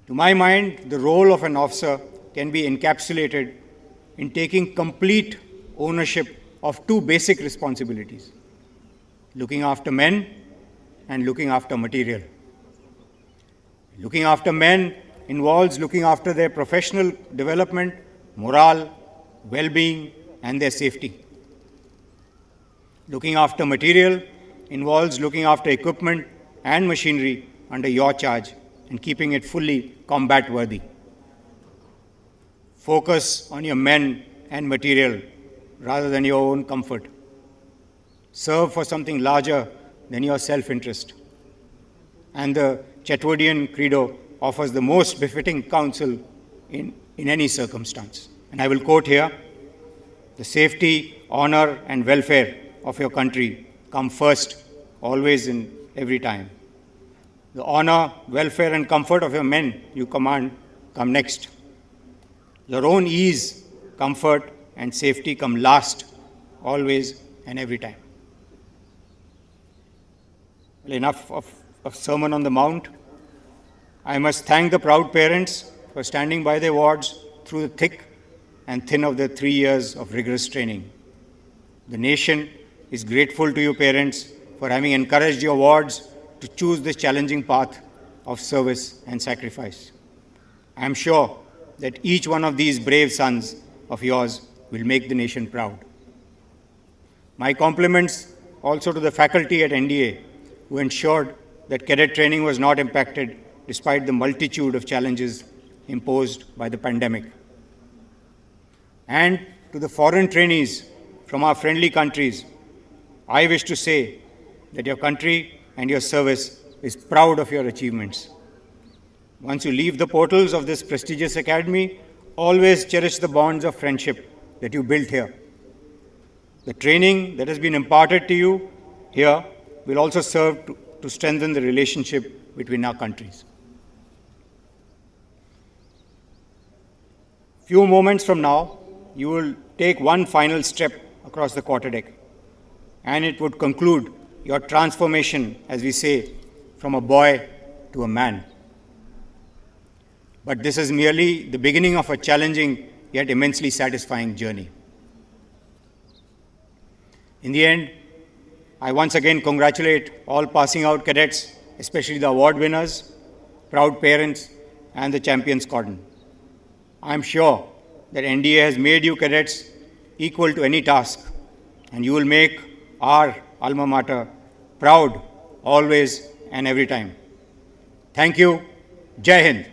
To my mind, the role of an officer can be encapsulated in taking complete ownership of two basic responsibilities: looking after men and looking after material. Looking after men involves looking after their professional development, morale, well-being, and their safety. Looking after material involves looking after equipment and machinery under your charge and keeping it fully combat-worthy. Focus on your men and material rather than your own comfort. Serve for something larger than your self-interest. And the Chetwardian Credo offers the most befitting counsel in any circumstance. And I will quote here: "The safety, honor, and welfare of your country come first, always and every time." The honor, welfare, and comfort of your men you command come next. Your own ease, comfort, and safety come last, always and every time. Well, enough of Sermon on the Mount. I must thank the proud parents for standing by their wards through the thick and thin of their 3 years of rigorous training. The nation is grateful to you parents for having encouraged your wards to choose this challenging path of service and sacrifice. I am sure that each one of these brave sons of yours will make the nation proud. My compliments also to the faculty at NDA who ensured that cadet training was not impacted despite the multitude of challenges imposed by the pandemic. And to the foreign trainees from our friendly countries, I wish to say that your country and your service is proud of your achievements. Once you leave the portals of this prestigious academy, always cherish the bonds of friendship that you built here. The training that has been imparted to you here will also serve to strengthen the relationship between our countries. Few moments from now, you will take one final step across the quarterdeck, and it would conclude your transformation, as we say, from a boy to a man. But this is merely the beginning of a challenging yet immensely satisfying journey. In the end, I once again congratulate all passing out cadets, especially the award winners, proud parents, and the champion squadron. I am sure that NDA has made you cadets equal to any task, and you will make our alma mater proud always and every time. Thank you. Jai Hind.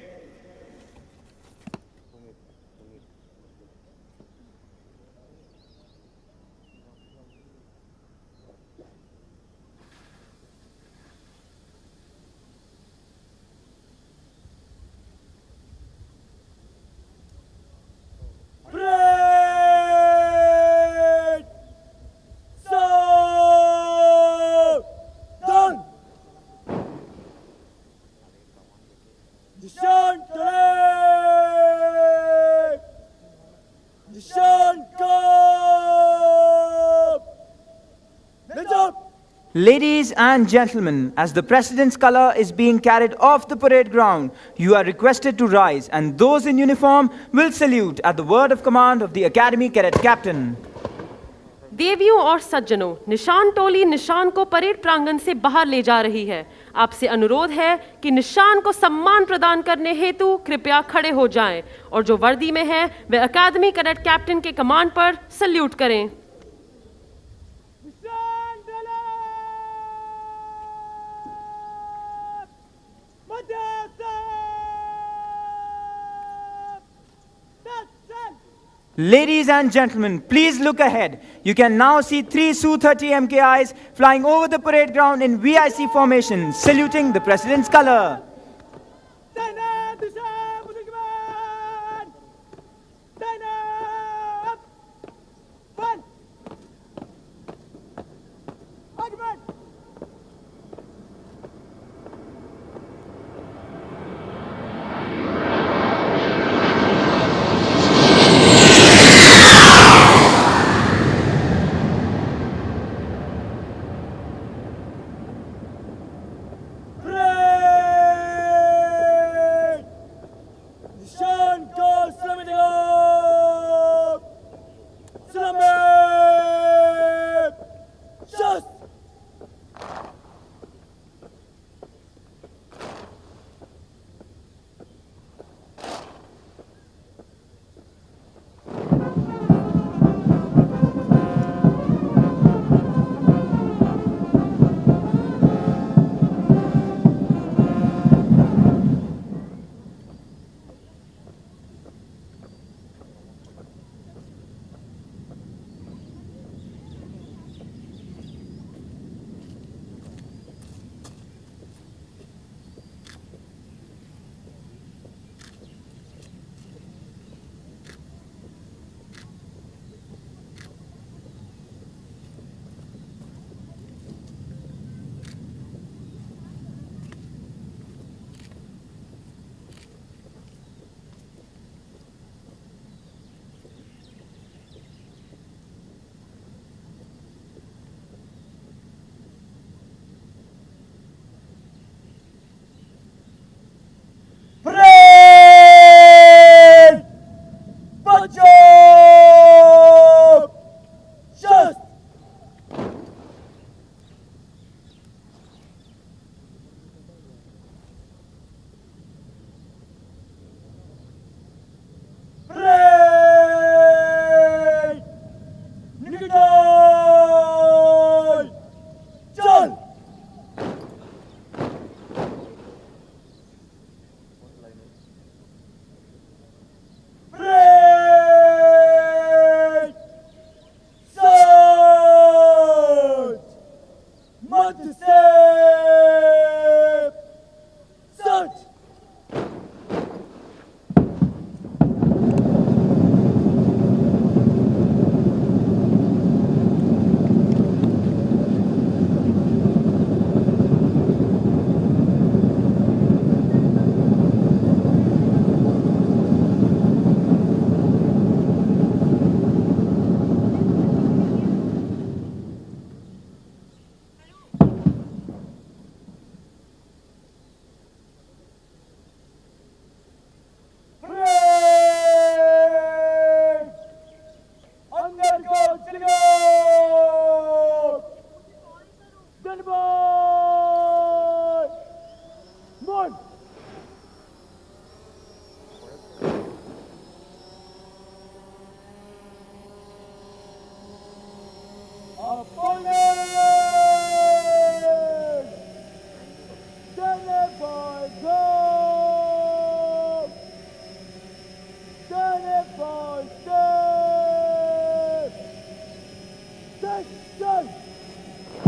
Ladies and gentlemen, as the President's color is being carried off the parade ground, you are requested to rise, and those in uniform will salute at the word of command of the Academy Cadet Captain. देवियों और सज्जनों, निशान टोली निशान को parade प्रांगण से बाहर ले जा रही है। आपसे अनुरोध है कि निशान को सम्मान प्रदान करने हेतु कृपया खड़े हो जाएं और जो वर्दी में है वे अकादमी कैडेट कैप्टन के कमांड पर सल्यूट करें। Ladies and gentlemen, please look ahead. You can now see 3 Su-30 MKIs flying over the parade ground in VIC formation, saluting the President's color.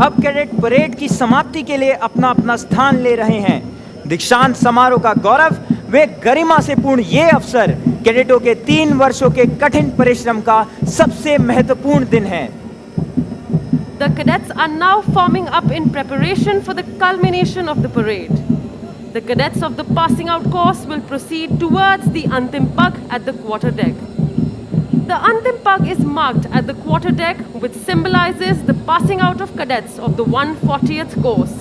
अब कैडेट परेड की समाप्ति के लिए अपना अपना स्थान ले रहे हैं। दीक्षांत समारोह का गौरव वे गरिमा से पूर्ण ये अवसर कैडेटों के 3 वर्षों के कठिन परिश्रम का सबसे महत्वपूर्ण दिन है। The cadets are now forming up in preparation for the culmination of the parade. The cadets of the passing out course will proceed towards the Antim Pag at the quarterdeck. The Antim Pag is marked at the quarterdeck, which symbolizes the passing out of cadets of the 140th course.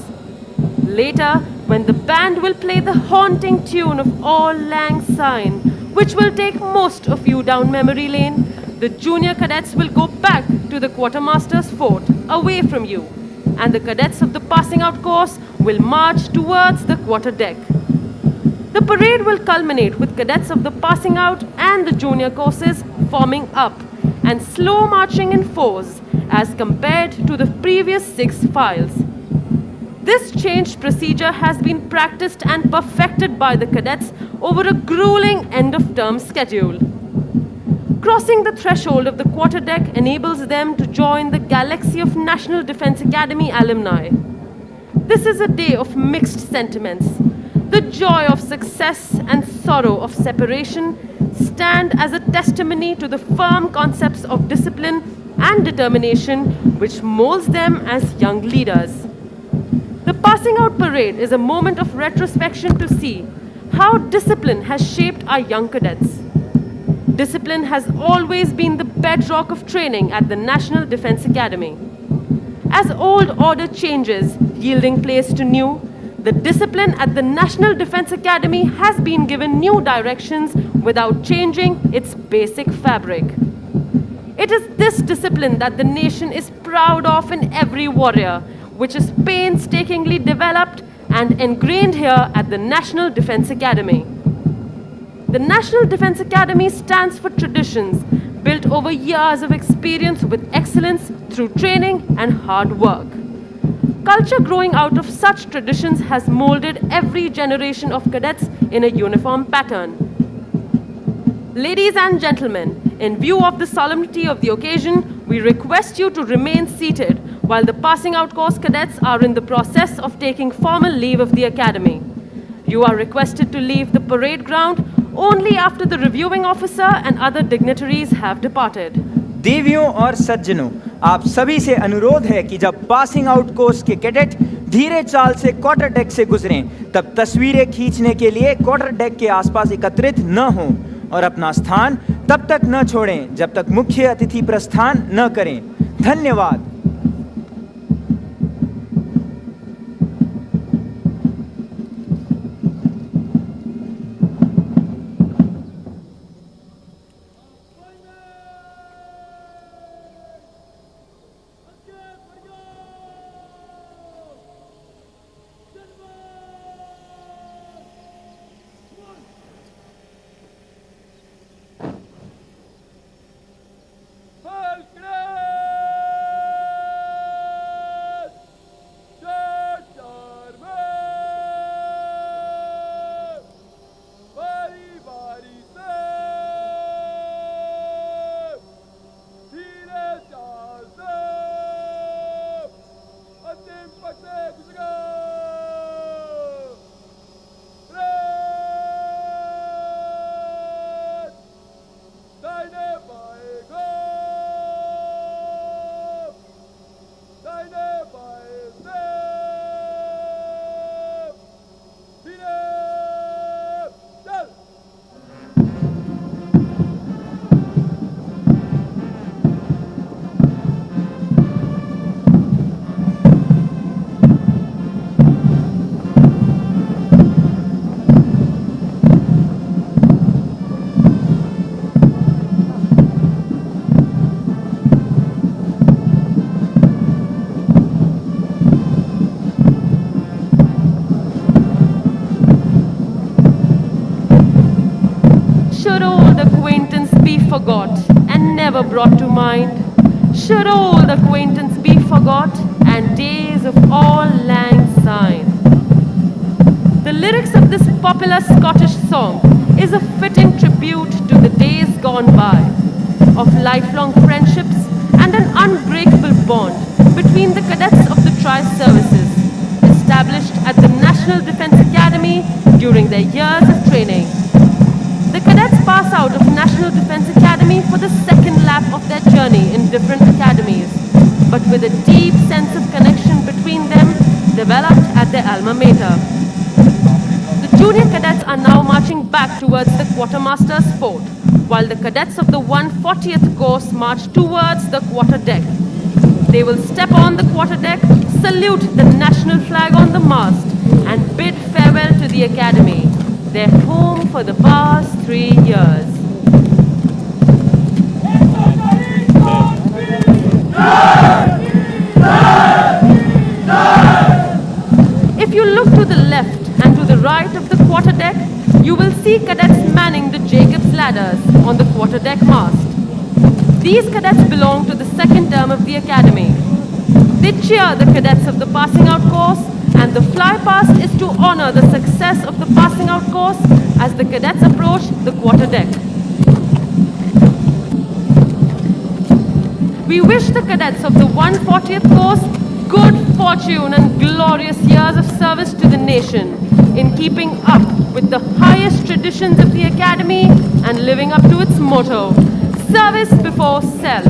Later, when the band will play the haunting tune of Auld Lang Syne, which will take most of you down memory lane, the junior cadets will go back to the quartermaster's fort away from you, and the cadets of the passing out course will march towards the quarterdeck. The parade will culminate with cadets of the passing out and the junior courses forming up and slow marching in fours as compared to the previous 6 files. This changed procedure has been practiced and perfected by the cadets over a grueling end-of-term schedule. Crossing the threshold of the quarterdeck enables them to join the galaxy of National Defense Academy alumni. This is a day of mixed sentiments. The joy of success and sorrow of separation stand as a testimony to the firm concepts of discipline and determination which molds them as young leaders. The passing out parade is a moment of retrospection to see how discipline has shaped our young cadets. Discipline has always been the bedrock of training at the National Defense Academy. As old order changes, yielding place to new, the discipline at the National Defense Academy has been given new directions without changing its basic fabric. It is this discipline that the nation is proud of in every warrior, which is painstakingly developed and ingrained here at the National Defense Academy. The National Defense Academy stands for traditions built over years of experience with excellence through training and hard work. Culture growing out of such traditions has molded every generation of cadets in a uniform pattern. Ladies and gentlemen, in view of the solemnity of the occasion, we request you to remain seated while the passing out course cadets are in the process of taking formal leave of the Academy. You are requested to leave the parade ground only after the reviewing officer and other dignitaries have departed. देवियों और सज्जनों, आप सभी से अनुरोध है कि जब पासिंग आउट कोर्स के कैडेट धीरे चाल से क्वार्टर डेक से गुजरें, तब तस्वीरें खींचने के लिए क्वार्टर डेक के आसपास एकत्रित न हों और अपना स्थान तब तक न छोड़ें जब तक मुख्य अतिथि प्रस्थान न करें। धन्यवाद। forgot and never brought to mind? Should old acquaintance be forgot and days of Auld Lang Syne? The lyrics of this popular Scottish song is a fitting tribute to the days gone by of lifelong friendships and an unbreakable bond between the cadets of the tri-services established at the National Defence Academy during their years of training. The cadets pass out of National Defence Academy for the second lap of their journey in different academies, but with a deep sense of connection between them developed at their alma mater. The junior cadets are now marching back towards the quartermaster's fort, while the cadets of the 140th course march towards the quarterdeck. They will step on the quarterdeck, salute the national flag on the mast, and bid farewell to the academy, their home for the past 3 years. If you look to the left and to the right of the quarterdeck, you will see cadets manning the Jacob's ladders on the quarterdeck mast. These cadets belong to the second term of the academy. They cheer the cadets of the passing out course, and the fly past is to honor the success of the passing out course as the cadets approach the quarterdeck. We wish the cadets of the 140th course good fortune and glorious years of service to the nation in keeping up with the highest traditions of the academy and living up to its motto, service before self.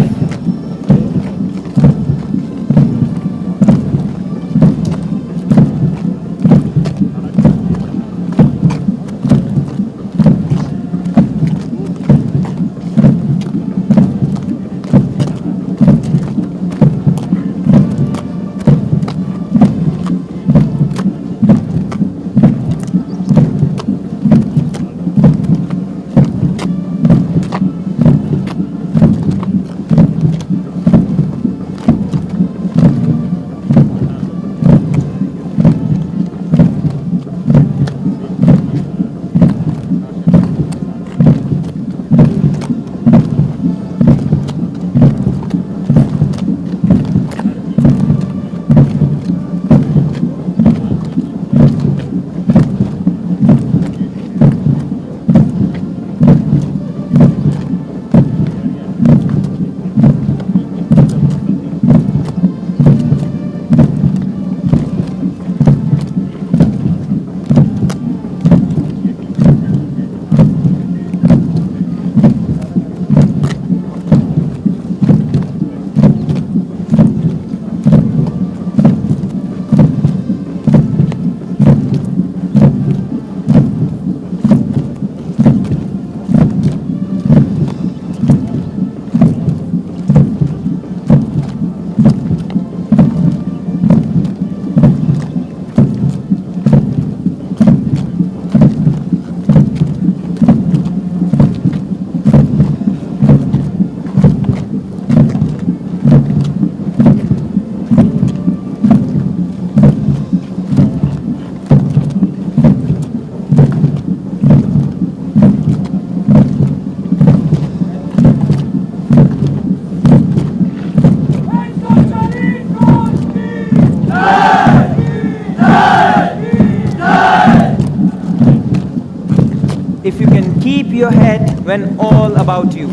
If you can keep your head when all about you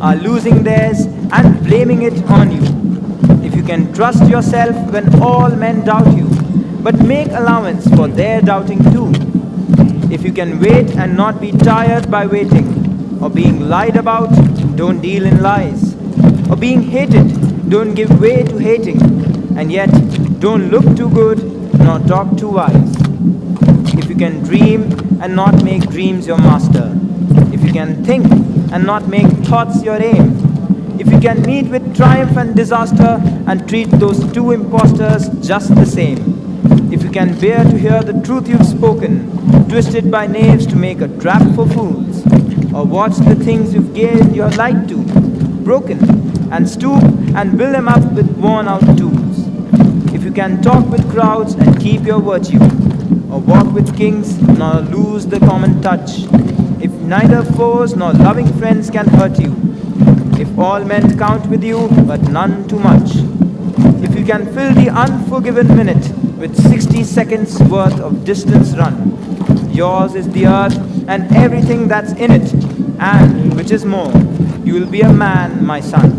are losing theirs and blaming it on you. If you can trust yourself when all men doubt you, but make allowance for their doubting too. If you can wait and not be tired by waiting, or being lied about, don't deal in lies, or being hated, don't give way to hating, and yet don't look too good nor talk too wise. If you can dream and not make dreams your master, if you can think and not make thoughts your aim, if you can meet with triumph and disaster and treat those two impostors just the same, if you can bear to hear the truth you've spoken, twisted by knaves to make a trap for fools, or watch the things you've gave your light to, broken, and stoop and build them up with worn-out tools. If you can talk with crowds and keep your virtue, or walk with kings nor lose the common touch, if neither foes nor loving friends can hurt you, if all men count with you but none too much, if you can fill the unforgiven minute with 60 seconds worth of distance run, yours is the earth and everything that's in it, and, which is more, you will be a man, my son.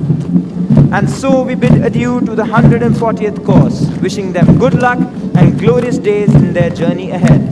And so we bid adieu to the 140th course, wishing them good luck and glorious days in their journey ahead.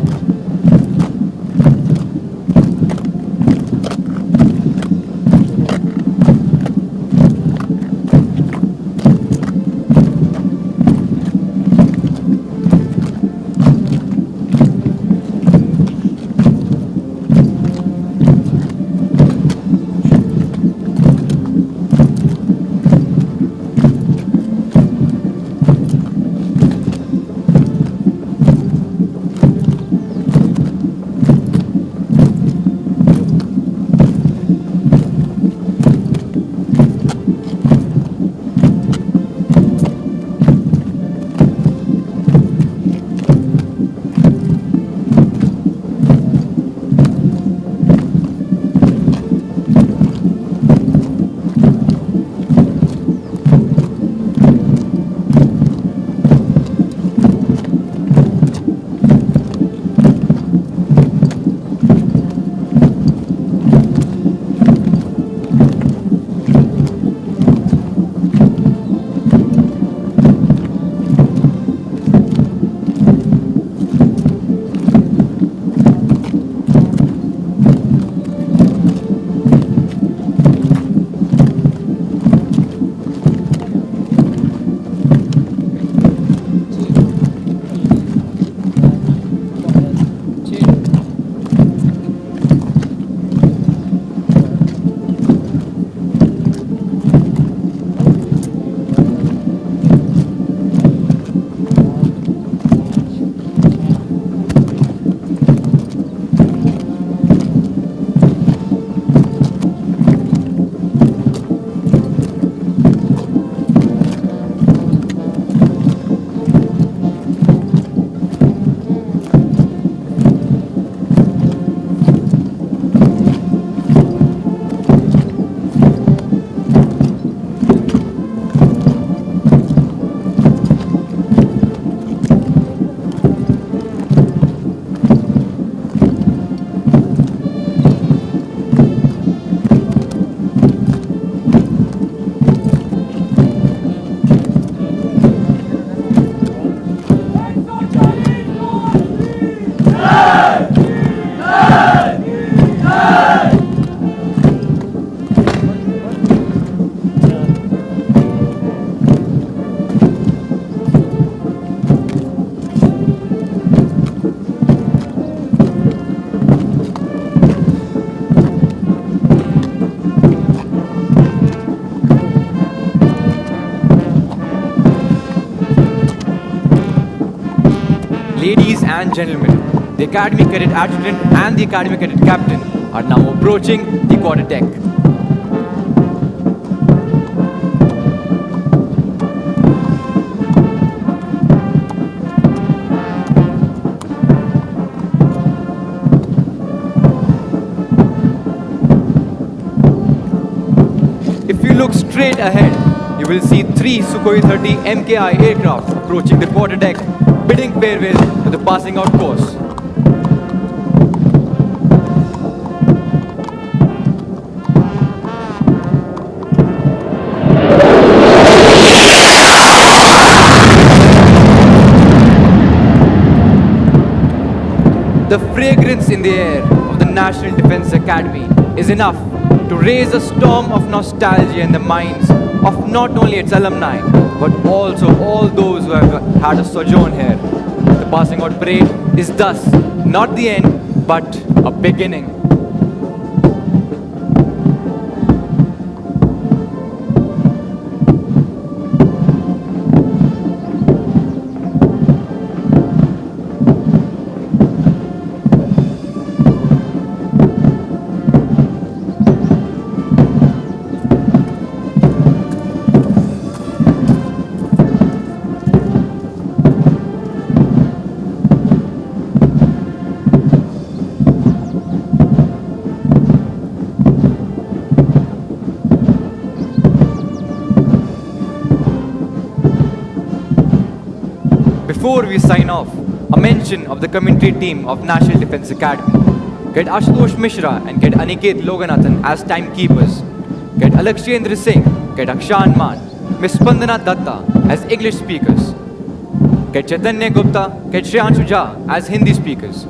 Ladies and gentlemen, the Academy Cadet Adjutant and the Academy Cadet Captain are now approaching the quarter deck. If you look straight ahead, you will see 3 Sukhoi 30 MKI aircraft approaching the quarter deck, bidding farewell to the passing out course. The fragrance in the air of the National Defence Academy is enough to raise a storm of nostalgia in the minds of not only its alumni, but also all those who have had a sojourn here. The passing out parade is thus not the end, but a beginning. Before we sign off, a mention of the commentary team of National Defence Academy. Get Ashutosh Mishra and get Aniket Loganathan as timekeepers. Get Alakshendra Singh, get Akshan Man, Miss Spandana Datta as English speakers. Get Chaitanya Gupta, get Shreyanshu Jha as Hindi speakers.